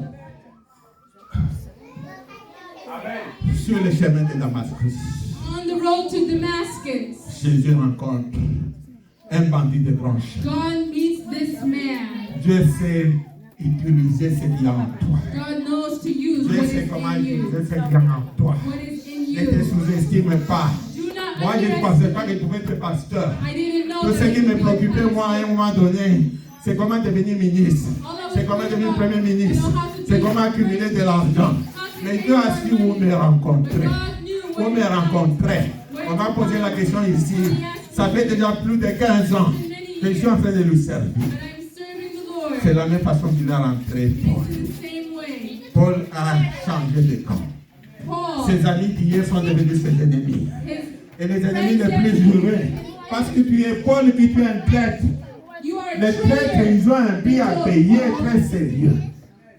Sur le chemin de Damascus, On the road to Damascus, Jésus rencontre un bandit de branche. God meets this man. Dieu sait utiliser ce qu'il y a en toi. God knows to use Dieu what sait is comment in you. utiliser ce qu'il y a en toi. What is in Ne te you. sous-estime pas. Do not Moi, je ne pensais underestimate. pas que tu pouvais être pasteur. I didn't know Tout ce that qui you me could be a préoccupait, pastor. moi, à un moment donné, c'est comment devenir ministre. C'est comment devenir premier ministre. C'est comment accumuler de l'argent. Mais Dieu a su où me rencontrer. Où me rencontrer. On va poser la question ici. Ça fait déjà plus de 15 ans que je suis en train de lui servir. And I'm serving the Lord C'est la même façon qu'il est rentré. in the same way. Paul a changé de camp. Paul, Ses amis d'hier sont devenus ses ennemis. his Et les ennemis les plus jurés. Parce que tu es Paul, que tu es un traître. you are a Les traîtres, traitor. ils ont un billet à payer très sérieux.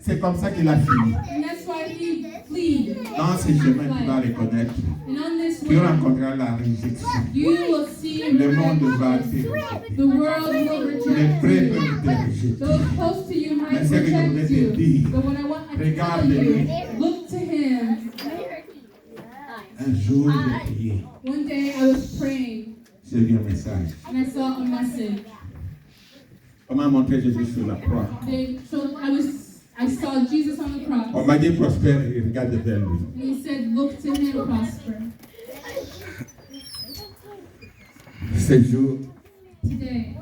C'est comme ça qu'il a fini. And that's why he fled. Dans ce chemin, tu vas reconnaître. And on this Tu way, rencontreras la réjection. you will see Le monde va te rejection. rejeter. The world will Les reject prêts you. peuvent te rejeter. Those close to you might Mais ce que je voulais reject te you. dire, But what I want to tell regarde-le. you, look to him. Un jour, j'ai prié. One day I was praying J'ai vu un message. and I saw a message. On m'a montré Jésus sur la croix. I saw Jesus on the cross. On m'a dit prospère et regarde vers lui. And he said, look to him, prosper. Ce jour, Today,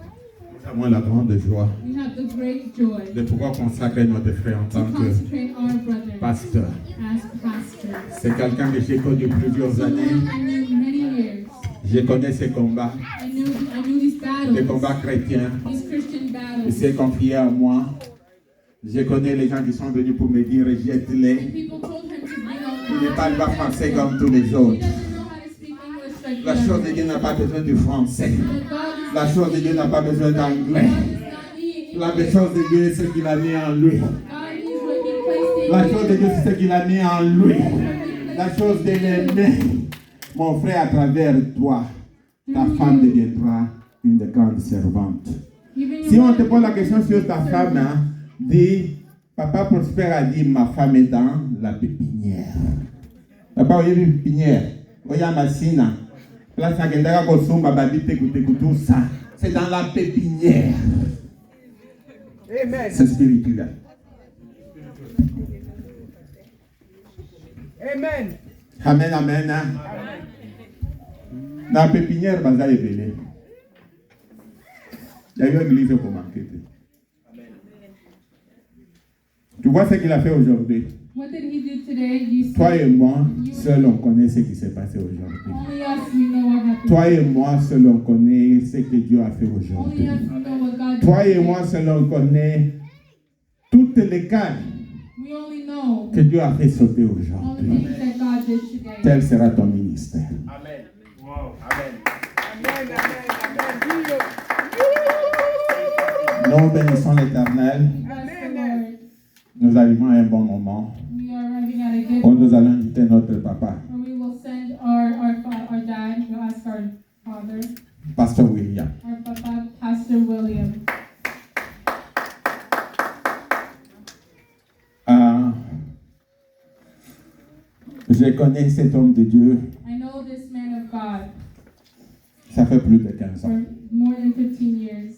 nous avons la grande joie we have the great joy de pouvoir consacrer notre frère en to tant que consecrate our brother pasteur. as pastor. C'est quelqu'un que j'ai connu plusieurs années. Someone I knew many years. Je connais ses combats, I knew these les combats battles, chrétiens. these Christian Il battles. s'est confié à moi. Je connais les gens qui sont venus pour me dire rejette-les. And people told him to bring Il ne out parle pas God. français comme tous les He autres. doesn't know how to speak English like La the chose others. de Dieu n'a pas besoin du français. But God is La chose de Dieu n'a pas besoin d'anglais. La chose de Dieu, c'est ce qu'il a mis en lui. God is what he placed in La you. chose de Dieu, c'est ce qu'il a mis en lui. La chose de l'aimer. Mon frère, à travers toi, ta femme deviendra une grande servante. Even Si your on te wife pose la question sur ta femme, hein, dis, Papa Prosper a dit, ma femme est dans la pépinière. Papa, vous avez une pépinière. Vous avez ma sina. Place à Gendara Kosumba, Babi, tout ça. C'est dans la pépinière. Amen. C'est spirituel. Amen. Amen, amen. Hein. Dans la pépinière, Baza est belé. Il y a eu une église pour manquer. Tu vois ce qu'il a fait aujourd'hui. What did he do today? You see, Toi et moi, seul on connaît ce qui s'est passé aujourd'hui. only us we know what happened. Toi et moi, seul on connaît ce que Dieu a fait Only aujourd'hui. us we know what God Toi did et today. moi, seul on connaît toutes les cas We only know que Dieu a fait sauter all the aujourd'hui. things that God did today. Tel sera ton ministère. Amen. Amen. Amen. Nous bénissons l'Éternel. Bless the Lord. Nous arrivons à un bon moment We are arriving at a good où nous allons inviter notre papa, where we will send our dad, we'll ask our father, Pasteur William. our papa, Pastor William. Je connais cet homme de Dieu, I know this man of God ça fait plus de 15 for ans. more than 15 years.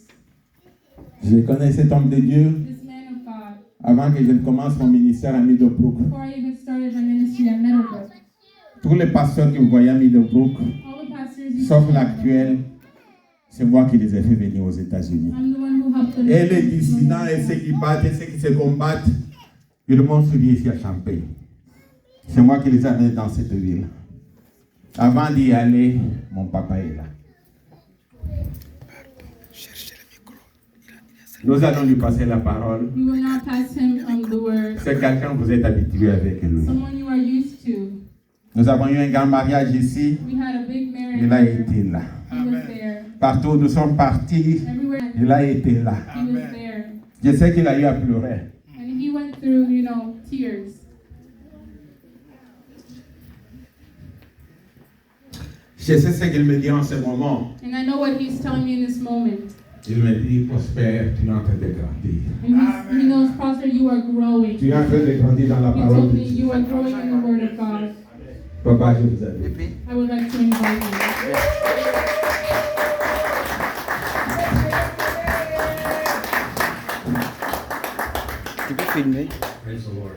Je connais cet homme de Dieu This man of God, avant que je ne commence mon ministère à Meadowbrook. before I even started my ministry at Meadowbrook, Tous les pasteurs que vous voyez à Meadowbrook, all the pastors you sauf see, l'actuel, c'est moi qui les ai fait venir aux États-Unis. I'm the one who helped them. Et les dissidents et ceux qui battent et ceux qui se combattent, ils m'ont suivi ici à Champagne. C'est moi qui les ai amenés dans cette ville. Avant d'y aller, mon papa est là. Nous allons lui passer la parole. We will now pass him the word. C'est quelqu'un que vous êtes habitué avec lui. Someone you are used to. Nous avons eu un grand mariage ici. We had a big marriage. Il a here. été là. He was there. Partout où nous sommes partis, Everywhere il a été là. he was there. Je sais qu'il a eu à pleurer. And he went through, tears. Je sais ce qu'il me dit en ce moment. And I know what he's telling me in this moment. Il me dit, Prosper, tu es en train de grandir. And he knows, Prosper, you are growing. Tu es en train de grandir dans la He parole told de me Dieu. you are growing in the word of God. Papa, je vous invite. I would like to invite you. Tu peux filmer. Praise the Lord.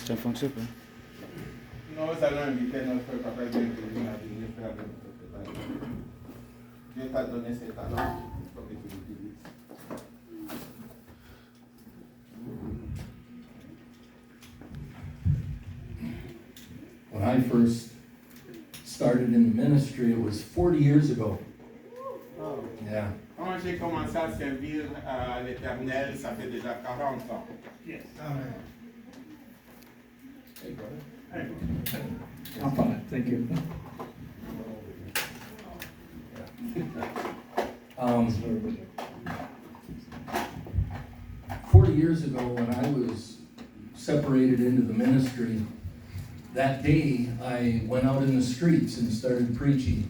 Ça fonctionne pas. Nous allons inviter notre papa Bienvenu à venir faire notre travail. Dieu t'a donné ses talents pour que tu l'utilises. When I first started in the ministry, it was 40 years ago. Yeah. Quand j'ai commencé à servir à l'Éternel, ça fait déjà 40 ans. Thank you. 40 years ago, when I was separated into the ministry, that day I went out in the streets and started preaching.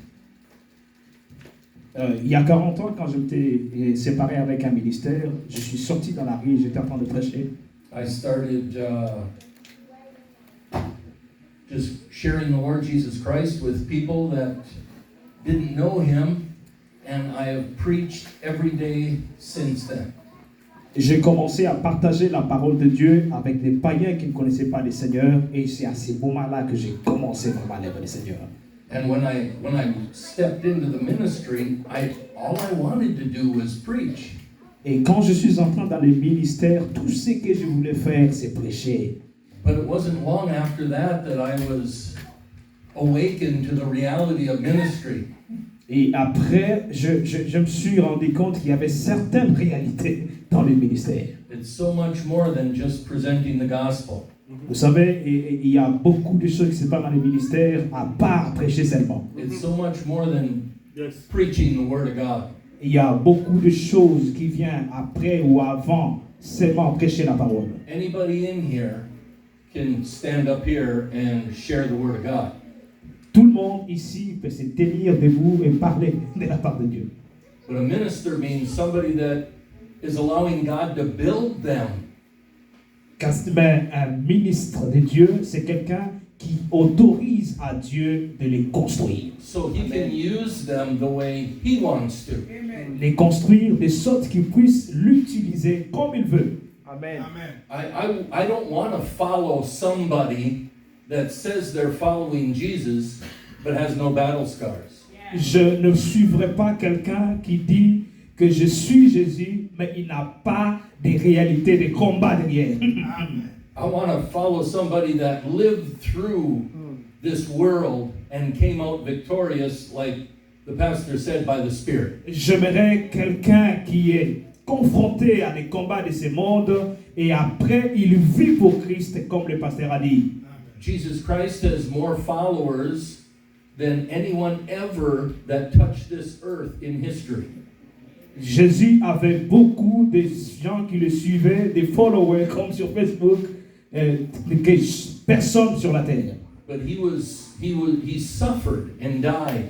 Il y a 40 ans, quand je m'étais séparé avec un ministère, je suis sorti dans la rue et j'étais en train de prêcher. I started just sharing the Lord Jesus Christ with people that didn't know Him, and I have preached every day since then. J'ai commencé à partager la parole de Dieu avec des païens qui ne connaissaient pas le Seigneur, et c'est à ces moments-là que j'ai commencé vraiment à aimer le Seigneur. And when I stepped into the ministry, all I wanted to do was preach. Et quand je suis entré dans le ministère, tout ce que je voulais faire, c'est prêcher. But it wasn't long after that I was awakened to the reality of ministry. Et après, je me suis rendu compte qu'il y avait certaines réalités dans le ministère. It's so much more than just presenting the gospel. Vous savez, il y a beaucoup de choses qui se passent dans le ministère à part prêcher seulement. It's so much more than preaching the word of God. Il y a beaucoup de choses qui viennent après ou avant seulement prêcher la parole. Anybody in here can stand up here and share the word of God. Tout le monde ici peut se tenir debout et parler de la part de Dieu. But a minister means somebody that is allowing God to build them. Ben, un ministre de Dieu, c'est quelqu'un qui autorise à Dieu de les construire. So He can use them the way He wants to. Les construire de sorte qu'il puisse l'utiliser comme il veut. Amen. I don't want to follow somebody that says they're following Jesus but has no battle scars. Je ne suivrai pas quelqu'un qui dit que je suis Jésus, mais il n'a pas de réalité de combat derrière. I want to follow somebody that lived through this world and came out victorious, like the pastor said, by the Spirit. J'aimerais quelqu'un qui est confronté à des combats de ce monde et après il vit pour Christ comme le pasteur a dit. Jesus Christ has more followers than anyone ever that touched this earth in history. Jésus avait beaucoup de gens qui le suivaient, des followers comme sur Facebook, personne sur la terre. But he suffered and died.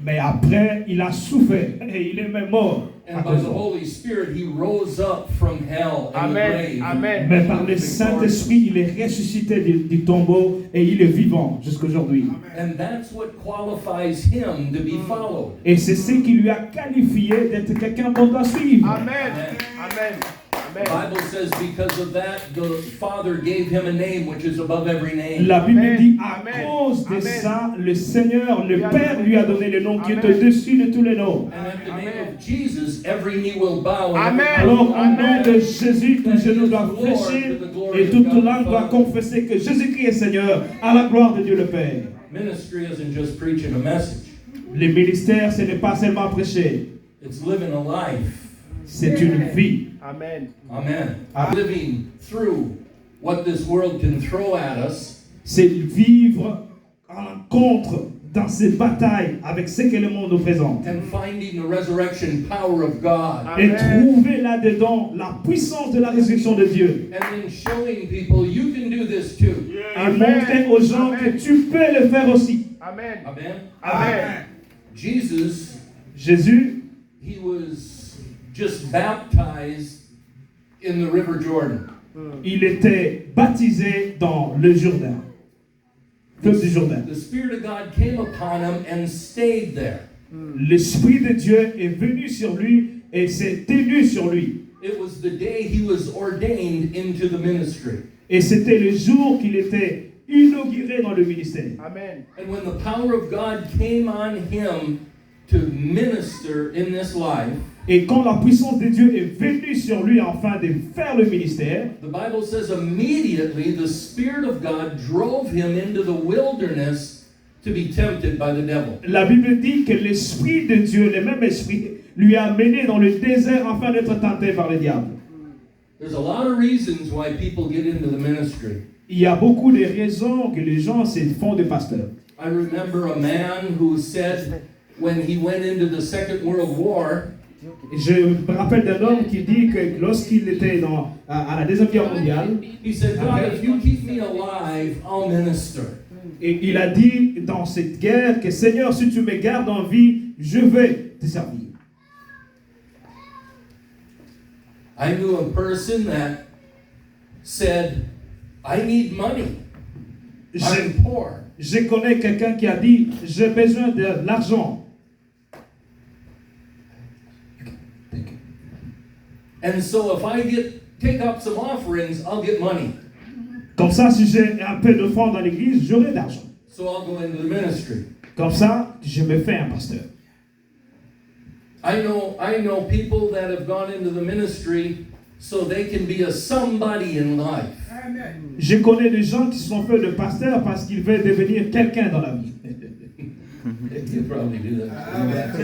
Mais après, il a souffert et il est même mort. And by the Holy Spirit, he rose up from hell and the grave. Amen. Mais par le Saint-Esprit, il est ressuscité du tombeau et il est vivant jusqu'aujourd'hui. And that's what qualifies him to be followed. Et c'est ce qui lui a qualifié d'être quelqu'un qu'on doit suivre. Amen. Amen. The Bible says because of that, the Father gave him a name which is above every name. La Bible dit à Amen. cause de Amen. ça, le Seigneur, le Père lui a donné le nom qui est au-dessus de tous les noms. And at the name of Jesus, every knee will bow. And Amen. Alors, au nom Amen. de Jésus, tout genou doit fléchir et toute langue doit confesser que Jésus-Christ est Seigneur, à la gloire de Dieu le Père. Ministry isn't just preaching a message. Le ministère, ce n'est pas seulement prêcher, It's living a life. c'est une vie. Amen. Amen. Living through what this world can throw at us. C'est vivre en contre dans ces batailles avec ce que le monde nous présente. And finding the resurrection power of God. Et Amen. trouver là-dedans la puissance de la résurrection de Dieu. And then showing people you can do this too. et montrer aux gens que tu peux le faire aussi. Amen. Amen. Amen. Jésus, he was just baptized in the River Jordan. il était baptisé dans le Jourdain. Fleuve du Jourdain. The Spirit of God came upon him and stayed there. L'Esprit de Dieu est venu sur lui et s'est tenu sur lui. It was the day he was ordained into the ministry. Et c'était le jour qu'il était inauguré dans le ministère. Amen. And when the power of God came on him to minister in this life, Et quand la puissance de Dieu est venue sur lui afin de faire le ministère, the Bible says immediately the Spirit of God drove him into the wilderness to be tempted by the devil. la Bible dit que l'Esprit de Dieu, le même Esprit, lui a mené dans le désert afin d'être tenté par le diable. There's a lot of reasons why people get into the ministry. Il y a beaucoup de raisons que les gens se font des pasteurs. I remember a man who said when he went into the Second World War, Je me rappelle d'un homme qui dit que lorsqu'il était à la Deuxième Guerre mondiale, he said, God, if you keep me alive, I'll minister. et il a dit dans cette guerre que Seigneur, si tu me gardes en vie, je vais te servir. I knew a person that said, I need money. I'm poor. Je connais quelqu'un qui a dit, j'ai besoin de l'argent. And so if I take up some offerings, I'll get money. Comme ça, si j'ai un peu de fonds dans l'église, j'aurai de l'argent. So I'll go into the ministry. Comme ça, je me fais un pasteur. I know people that have gone into the ministry so they can be a somebody in life. Je connais des gens qui sont faits de pasteurs parce qu'ils veulent devenir quelqu'un dans la vie. You probably do that.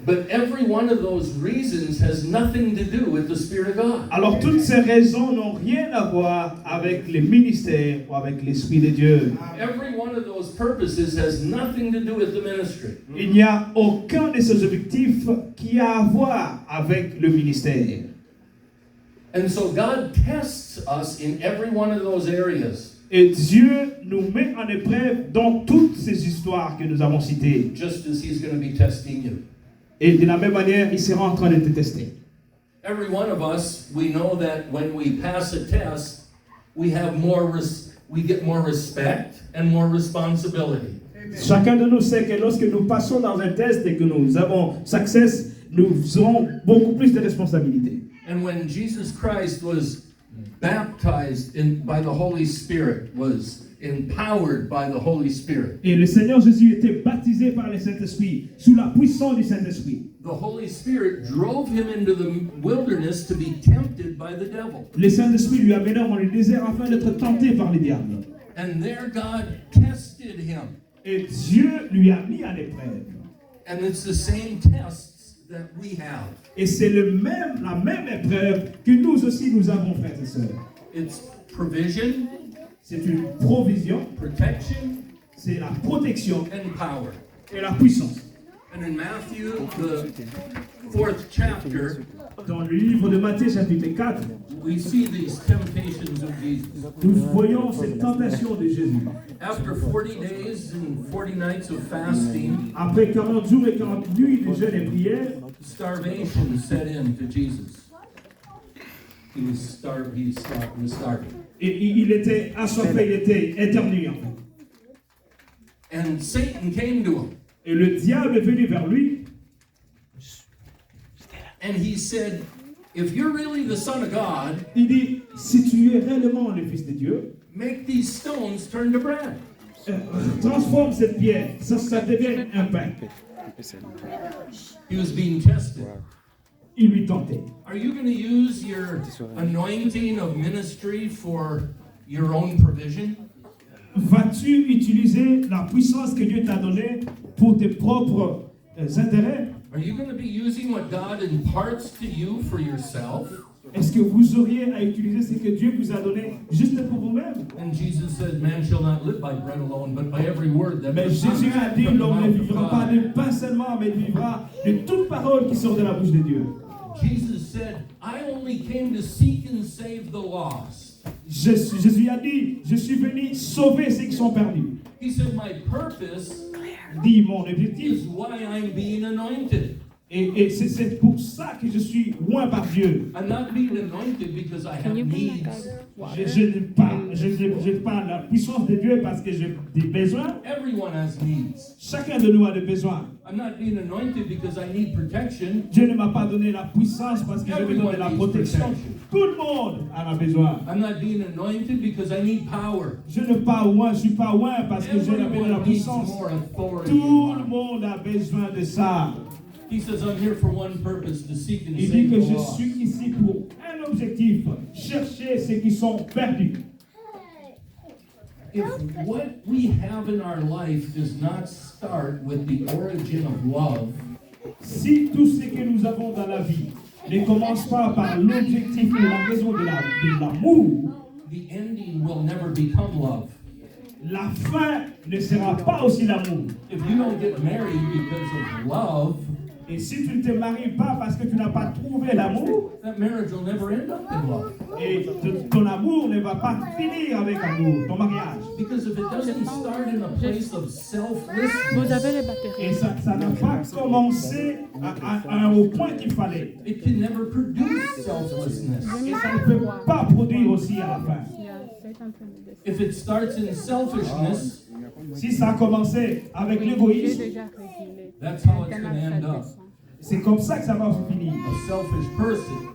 But every one of those reasons has nothing to do with the Spirit of God. Alors toutes ces raisons n'ont rien à voir avec les ministères ou avec l'Esprit de Dieu. Every one of those purposes has nothing to do with the ministry. Il n'y a aucun de ces objectifs qui a à voir avec le ministère. And so God tests us in every one of those areas. Et Dieu nous met en épreuve dans toutes ces histoires que nous avons citées. Just as He's going to be testing you. Et de la même manière, il sera en train de te tester. Every one of us, we know that when we pass a test, we get more respect and more responsibility. Chacun de nous sait que lorsque nous passons dans un test et que nous avons succès, nous aurons beaucoup plus de responsabilités. And when Jesus Christ was baptized by the Holy Spirit, was empowered by the Holy Spirit. Et le Seigneur Jésus était baptisé par le Saint-Esprit, sous la puissance du Saint-Esprit. The Holy Spirit drove him into the wilderness to be tempted by the devil. Le Saint-Esprit lui a mené dans le désert afin d'être tenté par le diable. And there God tested him. Et Dieu lui a mis à l'épreuve. And it's the same tests that we have. Et c'est la même épreuve que nous aussi nous avons, frères et sœurs. It's provision, C'est une provision, protection, c'est la protection and power. et la puissance. And in Matthew, the 4th chapter, Dans le livre de Matthieu chapitre 4, we see these temptations of Jesus. nous voyons cette tentation de Jésus. After 40 days and 40 nights of fasting, Après 40 jours et 40 nuits de jeûne et prière, starvation set in to Jesus. He was starving. et il était assoiffé, il était éternué en fait. And Satan came to him. Et le diable est venu vers lui. And he said, if you're really the Son of God, Il dit, si tu es réellement le Fils de Dieu, make these stones turn to bread. transforme cette pierre, ça devient un pain. He was being tested. Il lui tentait. Are you going to use your anointing of ministry for your own provision? Vas-tu utiliser la puissance que Dieu t'a donnée pour tes propres intérêts? Are you going to be using what God imparts to you for yourself? Est-ce que vous auriez à utiliser ce que Dieu vous a donné juste pour vous-même? And Jesus said, man shall not live by bread alone, but by every word that Mais Jésus a dit, l'homme ne vivra pas de pain seulement, mais il vivra de toute parole qui sort de la bouche de Dieu. Jesus said, I only came to seek and save the lost. Jésus a dit, je suis venu sauver ceux qui sont perdus. He said, my purpose Dit mon objectif. is why I'm being anointed. Et c'est pour ça que je suis loin par Dieu. I'm not being anointed because I have needs. Je n'ai pas la puissance de Dieu parce que j'ai des besoins. Everyone has needs. Chacun de nous a des besoins. I'm not being anointed because I need protection. Dieu ne m'a pas donné la puissance parce que j'ai besoin de la protection. Tout le monde en a besoin. I'm not being anointed because I need power. Je ne suis pas loin parce que j'ai besoin de la Everyone needs puissance. more authority. Tout le monde a besoin de ça. He says, I'm here for one purpose, to seek and Il dit save que the je lost. suis ici pour un objectif, chercher ceux qui sont perdus. If what we have in our life does not start with the origin of love, Si tout ce que nous avons dans la vie ne commence pas par l'objectif ou la raison de l'amour, the ending will never become love. la fin ne sera pas aussi l'amour. If you don't get married because of love, Et si tu ne te maries pas parce que tu n'as pas trouvé l'amour, that marriage will never end up in love. et ton amour ne va pas finir avec amour, ton mariage. Because if it doesn't start in a place of Vous selflessness, avez les batteries. Et ça n'a pas commencé au point qu'il fallait. it can never produce selflessness. Et ça ne peut pas produire aussi à la fin. If it starts in selfishness, Si ça a commencé avec J'ai l'égoïsme, déjà réglé. that's how it's going to end up. c'est comme ça que ça va se finir. A selfish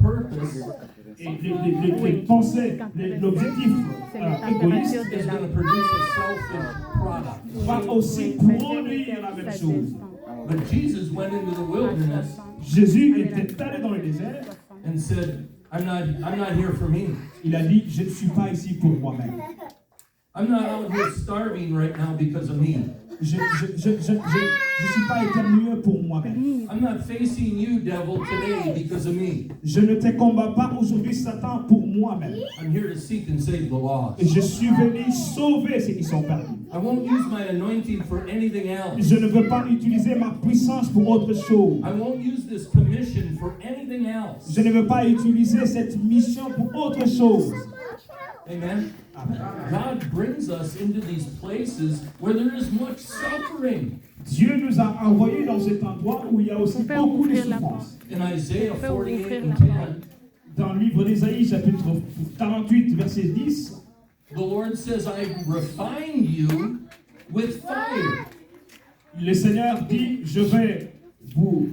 purpose Et les pensées, l'objectif C'est la égoïste température de is la going to produce a selfish product. va aussi produire la même chose. But Jesus went into the wilderness Jésus était allé dans le désert, and said, I'm not here for me. il a dit, je ne suis pas ici pour moi-même. I'm not out here starving right now because of me. Je ne suis pas éternueux pour moi-même. I'm not facing you, devil, today because of me. Je ne te combats pas aujourd'hui, Satan, pour moi-même. I'm here to seek and save the lost. Et je suis venu sauver ceux qui sont perdus. I won't use my anointing for anything else. Je ne veux pas utiliser ma puissance pour autre chose. I won't use this commission for anything else. Je ne veux pas utiliser cette mission pour autre chose. Amen. God brings us into these places where there is much suffering. Dieu nous a envoyés dans cet endroit où il y a aussi beaucoup de souffrance. In Isaiah 48 and 10, Dans le livre d'Ésaïe, chapitre 48, verset 10, the Lord says, I refined you with fire. le Seigneur dit, je vais vous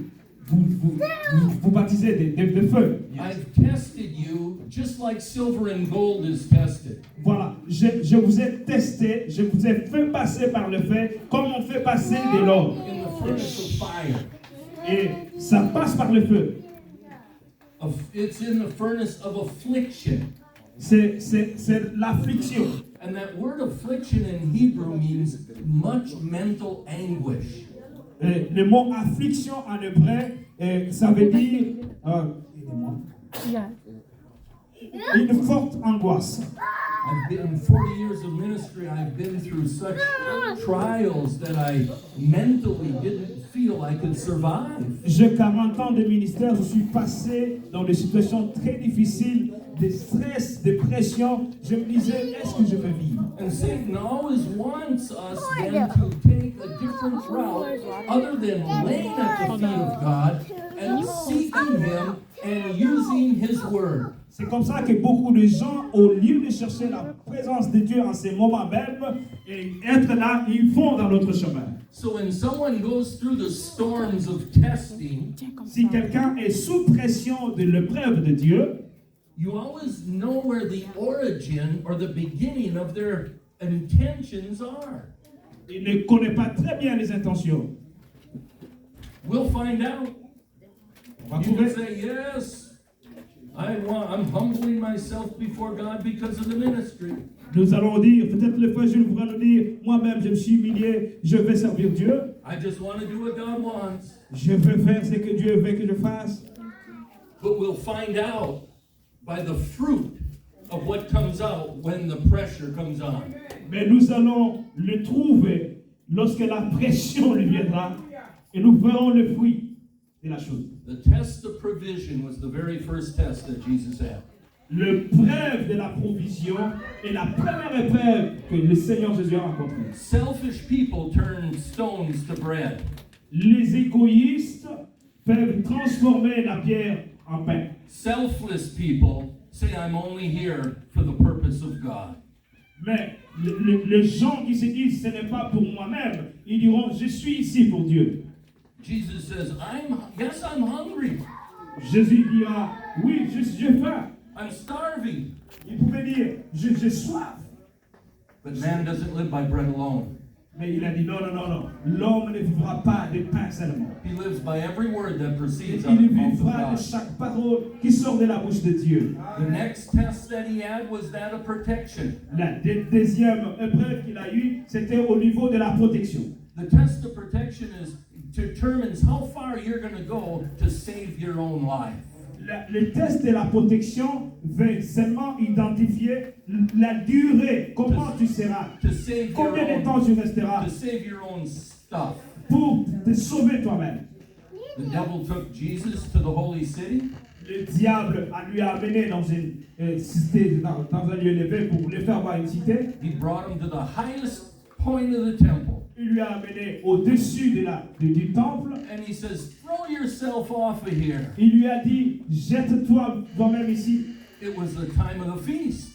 baptiser de feu. I've tested you just like silver and gold is tested. Voilà, je vous ai testé, je vous ai fait passer par le feu, comme on fait passer de l'or. In the furnace of fire. Et ça passe par le feu. It's in the furnace of affliction. C'est l'affliction. And that word affliction in Hebrew means much mental anguish. Le mot affliction en hébreu, ça veut dire aidez-moi. Une forte angoisse. I've been in 40 years of ministry, I've been through such trials that I mentally didn't feel I could survive. J'ai 40 ans de ministère, je suis passé dans des situations très difficiles, de stress, de pression. Je me disais, est-ce que je vais vivre? And Satan always wants us then to take a different route other than laying at the feet of God and seeking Him and using His Word. C'est comme ça que beaucoup de gens, au lieu de chercher la présence de Dieu en ces moments même et être là, ils vont dans l'autre chemin. So when someone goes through the storms of testing, Si quelqu'un est sous pression de l'épreuve de Dieu, you always know where the origin or the beginning of their intentions are. il ne connaît pas très bien les intentions. We'll find out. On va You can trouver. say, yes, I'm humbling myself before God because of the ministry. Nous allons dire, peut-être le frère Jules pourra nous dire, moi-même je me suis humilié, je vais servir Dieu, I just want to do what God wants. je veux faire ce que Dieu veut que je fasse. But we'll find out by the fruit of what comes out when the pressure comes on. Mais nous allons le trouver lorsque la pression lui viendra et nous verrons le fruit de la chose. The test of provision was the very first test that Jesus had. L'épreuve de la provision est la première épreuve que le Seigneur Jésus a rencontrée. Selfish people turn stones to bread. Les égoïstes peuvent transformer la pierre en pain. Selfless people say, I'm only here for the purpose of God. Mais les gens qui se disent, ce n'est pas pour moi-même, ils diront, je suis ici pour Dieu. Jesus says, I'm hungry. Jésus dira, oui, j'ai faim. I'm starving. Il pouvait dire, j'ai soif. But man doesn't live by bread alone. Mais il a dit, non. L'homme ne vivra pas de pain seulement. He lives by every word that proceeds Il out of the mouth of vivra de God. chaque parole qui sort de la bouche de Dieu. The next test that he had was that of protection. La deuxième épreuve qu'il a eue, c'était au niveau de la protection. The test of protection determines how far you're going to go to save your own life. Le test de la protection veut seulement identifier la durée, comment tu seras, To save your combien de temps tu resteras to save your own stuff. pour te sauver toi-même. The devil took Jesus to the holy city. Le diable lui a amené dans une cité, dans un lieu élevé pour le faire voir une cité. He brought him to the highest point of the temple. Il lui a amené au-dessus du temple. And he says, throw yourself off of here. Il lui a dit, jette-toi toi-même ici. It was the time of the feast.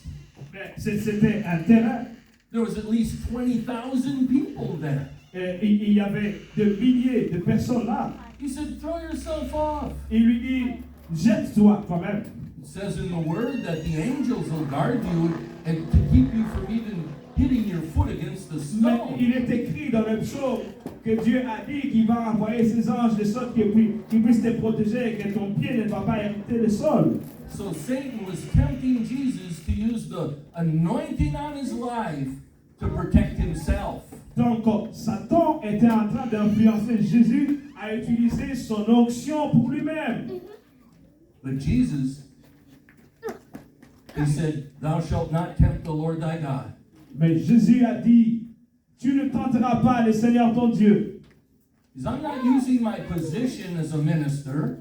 Mais c'était un terrain. There was at least 20,000 people there. Il y avait des milliers de personnes là. He said, throw yourself off. Il lui dit, jette-toi toi-même. It says in the word that the angels will guard you and to keep you from even hitting your foot against the Mais stone. il est écrit dans le psaume que Dieu a dit qu'il va envoyer ses anges de sorte qu'ils puissent te protéger et que ton pied ne va pas heurter le sol. So Satan was tempting Jesus to use the anointing on his life to protect himself. Donc Satan était en train d'influencer Jésus à utiliser son onction pour lui-même. But Jesus, he said, thou shalt not tempt the Lord thy God. Mais Jésus a dit, tu ne tenteras pas le Seigneur ton Dieu. He says, I'm not using my position as a minister,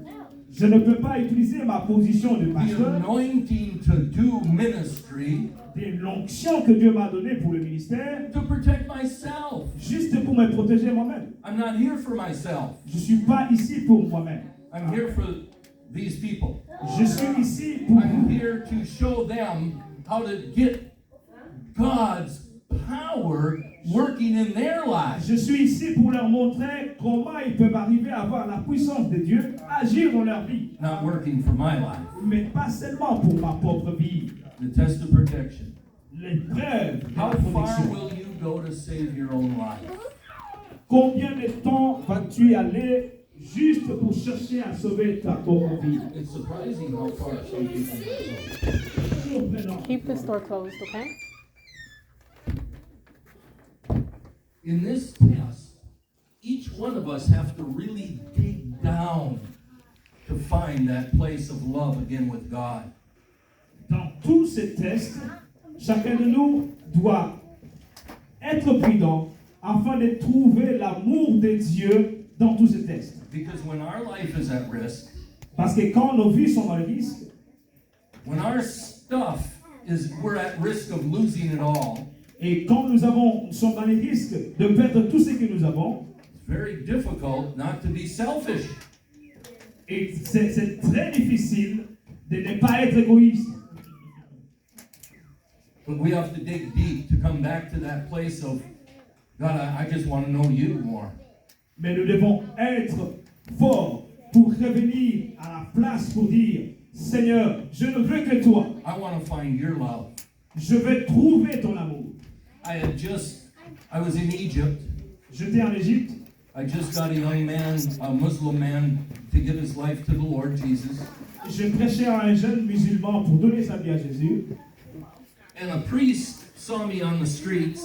Je ne peux pas utiliser ma position de the pasteur, anointing to do ministry, de l'onction que Dieu m'a donnée pour le ministère, to protect myself. juste pour me protéger moi-même. I'm not here for myself. Je ne suis pas ici pour moi-même. I'm here for these people. Je suis ici pour I'm vous. here to show them how to get God's power working in their lives. Je suis ici pour leur montrer comment ils peuvent arriver à voir la puissance de Dieu agir dans leur vie. Not working for my life. Mais pas seulement pour ma propre vie. The test of protection. L'épreuve de How la far protection. will you go to save your own life? Combien de temps vas-tu aller juste pour chercher à sauver ta propre vie? It's surprising how far some people go. Surprenant. Keep the store closed, okay? In this test, each one of us have to really dig down to find that place of love again with God. Dans tous ces tests, chacun de nous doit être prudent afin de trouver l'amour de Dieu dans tous ces tests. Because when our life is at risk, Parce que quand nos vies sont dans le risque, when our stuff is, we're at risk of losing it all, et quand nous sommes dans les risques de perdre tout ce que nous avons, it's very difficult not to be selfish. et c'est très difficile de ne pas être égoïste. But we have to dig deep to come back to that place of, God, I just want to know you more. Mais nous devons être forts pour revenir à la place pour dire, Seigneur, je ne veux que toi. I want to find your love. Je veux trouver ton amour. I was in Egypt. J'étais en Égypte. I just got a young man, a Muslim man, to give his life to the Lord Jesus. Je prêchais à un jeune musulman pour donner sa vie à Jésus. And a priest saw me on the streets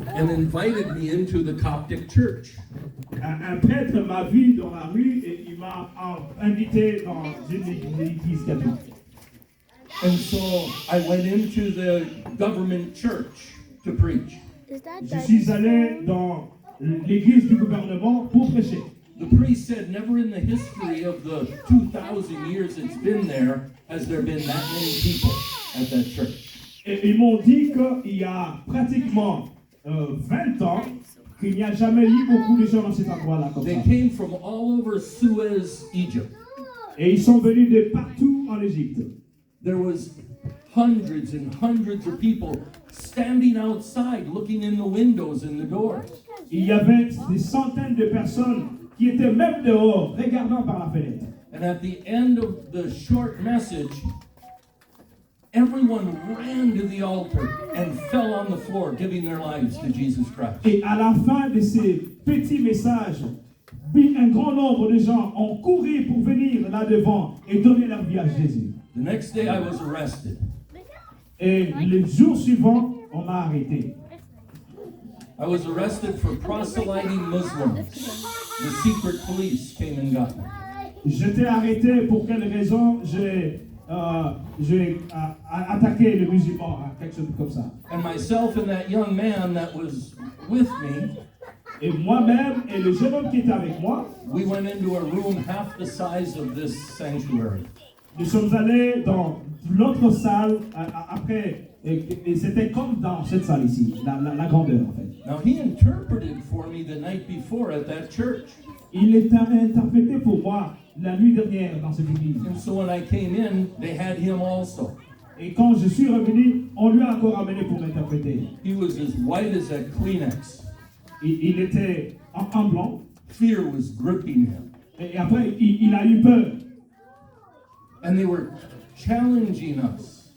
and invited me into the Coptic church. Un prêtre m'a vu dans la rue et il m'a invité dans une église catholique. And so I went into the government church to preach. Je suis allé dans l'église du gouvernement pour prêcher. The priest said, never in the history of the 2,000 years it's been there has there been that many people at that church. Et ils m'ont dit qu'il y a pratiquement 20 ans qu'il n'y a jamais eu beaucoup de gens dans cet endroit-là comme They ça. came from all over Suez, Egypt. Et ils sont venus de partout en Égypte. There was hundreds and hundreds of people standing outside looking in the windows and the doors. Il y avait des centaines de personnes qui étaient même dehors, regardant par la fenêtre. And at the end of the short message, everyone ran to the altar and fell on the floor, giving their lives to Jesus Christ. Et à la fin de ces petits messages, puis un grand nombre de gens ont couru pour venir là devant et donner leur vie à Jésus. The next day I was arrested. Et le jour suivant, on m'a arrêté. I was arrested for proselyting Muslims. The secret police came and got me. J'étais arrêté pour quelle raison? J'ai attaqué le musulman, quelque chose comme ça. And myself and that young man that was with me, Et moi-même et le jeune homme qui était avec moi, we went into a room half the size of this sanctuary. nous sommes allés dans l'autre salle après, et c'était comme dans cette salle ici, la grandeur en fait. Now he interpreted for me the night before at that church. Il est interprété pour moi la nuit dernière dans cette église. And so when I came in, they had him also. Et quand je suis revenu, on lui a encore amené pour m'interpréter. He was as white as a Kleenex. Il était en blanc. Fear was gripping him. Et après, il a eu peur. And they were challenging us.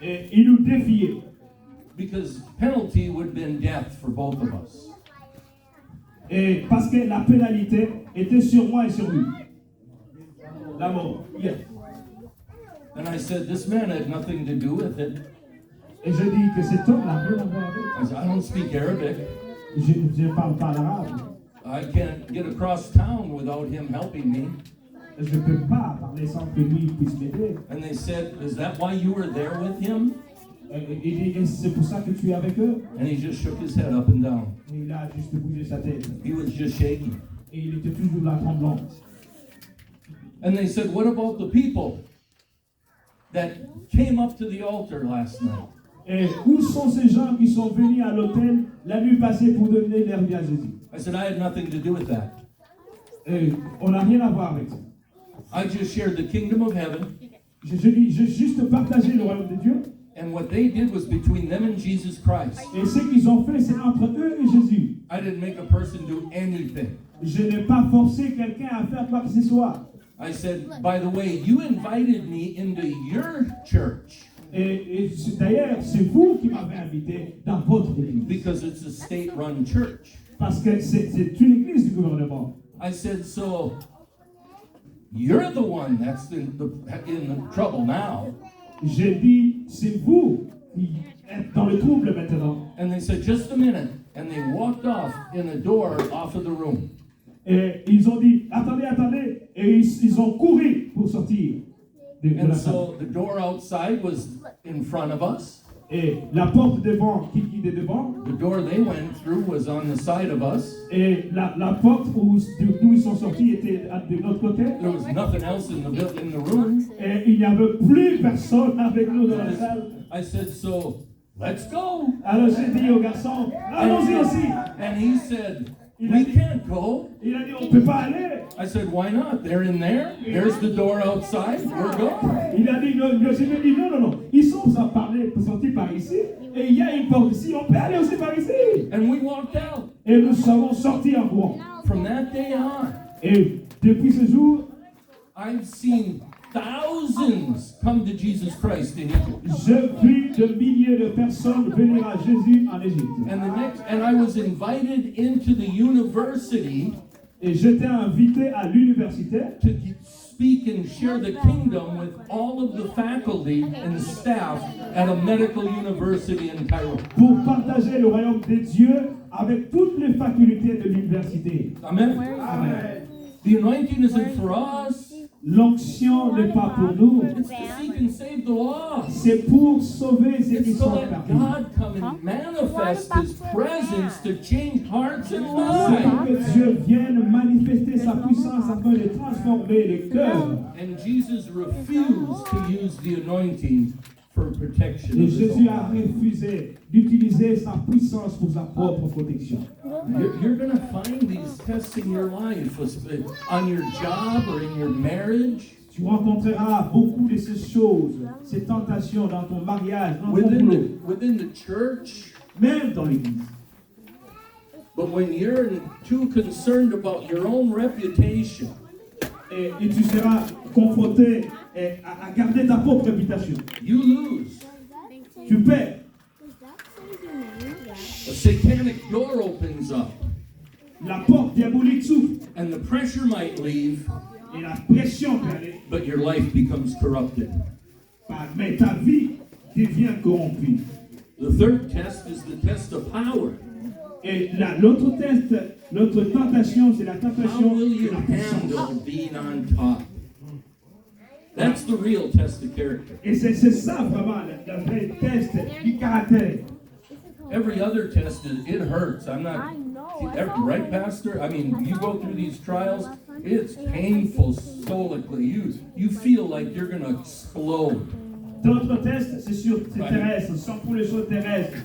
Et il nous défiait. Because penalty would have been death for both of us. Et parce que la pénalité était sur moi et sur lui. La mort. Yes. And I said, this man had nothing to do with it. Et je dis que cet homme n'a rien à voir avec. I said, I don't speak Arabic. Je ne parle pas l'arabe. I can't get across town without him helping me. Je ne peux pas parler sans que lui puisse m'aider. And they said, is that why you were there with him? Et c'est pour ça que tu es avec eux. And he just shook his head up and down. Et il a juste bougé sa tête. He was just shaking. Et il était toujours là, tremblant. And they said, what about the people that came up to the altar last night? Et où sont ces gens qui sont venus à l'autel la nuit passée pour donner leur vie à Jésus? I said, I had nothing to do with that. Et on n'a rien à voir avec ça. I just shared the kingdom of heaven. Je dis, j'ai juste partagé le royaume de Dieu. And what they did was between them and Jesus Christ. Et ce qu'ils ont fait, c'est entre eux et Jésus. I didn't make a person do anything. Je n'ai pas forcé quelqu'un à faire quoi que ce soit. I said, by the way, you invited me into your church Et d'ailleurs, c'est vous qui m'avez invité dans votre église. because it's a state-run church. Parce que c'est une église du gouvernement. I said, so you're the one that's in the trouble now. J'ai dit, c'est vous qui êtes dans le trouble maintenant. And they said, just a minute. And they walked off in a door off of the room. Et ils ont dit, attendez, attendez. Et ils ont couru pour sortir de la And salle. so the door outside was in front of us. Et la porte devant, qui est devant. The door they went through was on the side of us. Et la porte d'où ils sont sortis était de notre côté. There was nothing else in the room. Et il n'y avait plus personne avec nous dans la salle. I said, so let's go. Alors j'ai dit au garçon, allons-y aussi. And he said, we can't go. Il a dit, on ne peut pas aller. I said, why not? They're in there. There's the door outside. We're going. Il a dit, non, non. Ils sont sortis par ici. Et il y a une porte ici. On peut aller aussi par ici. And we walked out. Et nous sommes sortis en courant. From that day on, Et depuis ce jour, I've seen thousands come to Jesus Christ in Egypt. j'ai vu de milliers de personnes venir à Jésus en Égypte. And I was invited into the university Et j'étais invité à l'université to speak and share the kingdom with all of the faculty and staff at a medical university in Cairo. pour partager le royaume de Dieu avec toutes les facultés de l'université. Amen. Amen. The anointing isn't for us. L'onction n'est pas pour nous. It's to seek and save the lost. C'est pour sauver ceux qui It's so sont that perdus. God come and manifest His presence to change hearts and C'est pour lives. que Dieu vienne manifester sa puissance afin de transformer les cœurs. And Jesus refused to use the anointing for protection Et of his Jésus own a life. refusé d'utiliser sa puissance pour sa propre protection. You're going to find these tests in your life, on your job or in your marriage, Tu rencontreras beaucoup de ces choses, ces tentations dans ton mariage, dans ton boulot, within the church. même dans l'église. But when you're too concerned about your own reputation, Et tu seras confronté à garder ta propre réputation. you lose. Tu perds. A satanic door opens up, La porte diabolique s'ouvre and the pressure might leave, et la pression peut aller. but your life becomes corrupted. Mais ta vie devient corrompue. The third test is the test of power. Et l'autre test, l'autre tentation, c'est la How tentation will de you la puissance. handle being on top? That's the real test of character. Et c'est ça vraiment le vrai test du caractère. Every other test, it hurts. I'm not, right, Pastor? I mean, you go through these trials, it's painful solically. You feel like you're going to explode. D'autres tests, c'est terrestre, sont pour les choses terrestres.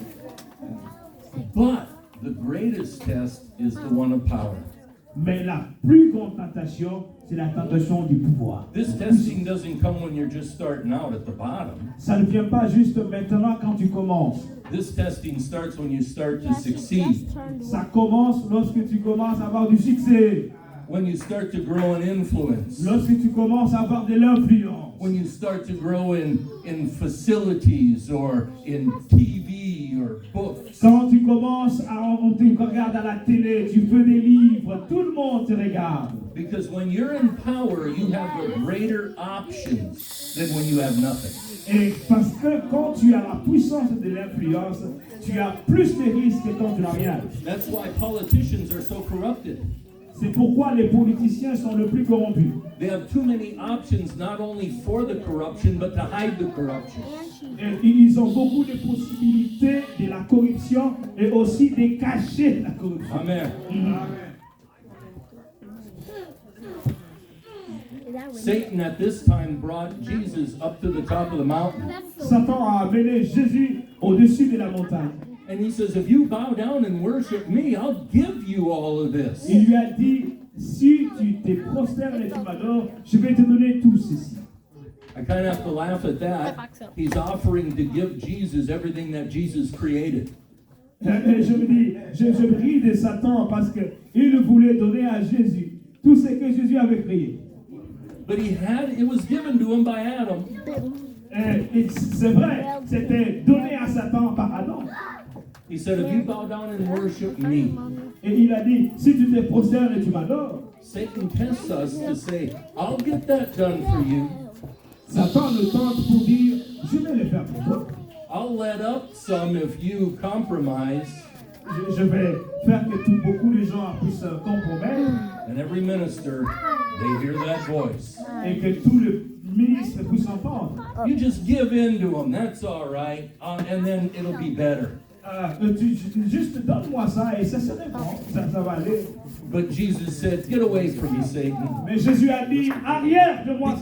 But the greatest test is the one of power. Mais la plus grande tentation, c'est la tentation du pouvoir. This testing doesn't come when you're just starting out at the bottom. Ça ne vient pas juste maintenant quand tu commences. This testing starts when you start to succeed. Ça commence lorsque tu commences à avoir du succès. When you start to grow in influence. Lorsque tu commences à avoir de l'influence. When you start to grow in facilities or in TV or books. Quand tu commences on te regarde à la télé, tu fais des livres, tout le monde te regarde. Because when you're in power, you have greater options than when you have nothing. Et parce que quand tu as la puissance de l'influence, tu as plus de risques que quand tu n'as rien. That's why politicians are so corrupted. C'est pourquoi les politiciens sont le plus corrompus. They have too many options, not only for the corruption, but to hide the corruption. Et ils ont beaucoup de possibilités de la corruption et aussi de cacher la corruption. Amen. Satan at this time brought Jesus up to the top of the mountain. Satan a amené Jésus au-dessus de la montagne. And he says, if you bow down and worship me, I'll give you all of this. Il lui a dit, si tu te prosternes et tu m'adores, je vais te donner tout ceci. I kind of have to laugh at that. He's offering to give Jesus everything that Jesus created. Et je me dis, je ris de Satan parce qu'il voulait donner à Jésus tout ce que Jésus avait créé. But it was given to him by Adam. Et c'est vrai, c'était donné à Satan par Adam. He said, if you bow down and worship me, Et il a dit, si tu te prosternes et tu m'adores, Satan tests us to say, I'll get that done for you. Satan le tente pour dire, je vais le faire pour toi. I'll let up some if you compromise. Je vais faire que beaucoup de gens puissent compromettre And every minister, they hear that voice. et que tous les ministres puissent entendre. You just give in to them, that's all right, and then it'll be better. Juste donne-moi ça et ça serait bon, ça va aller. But Jesus said, get away from me, Satan. Mais Jésus a dit, arrière de moi,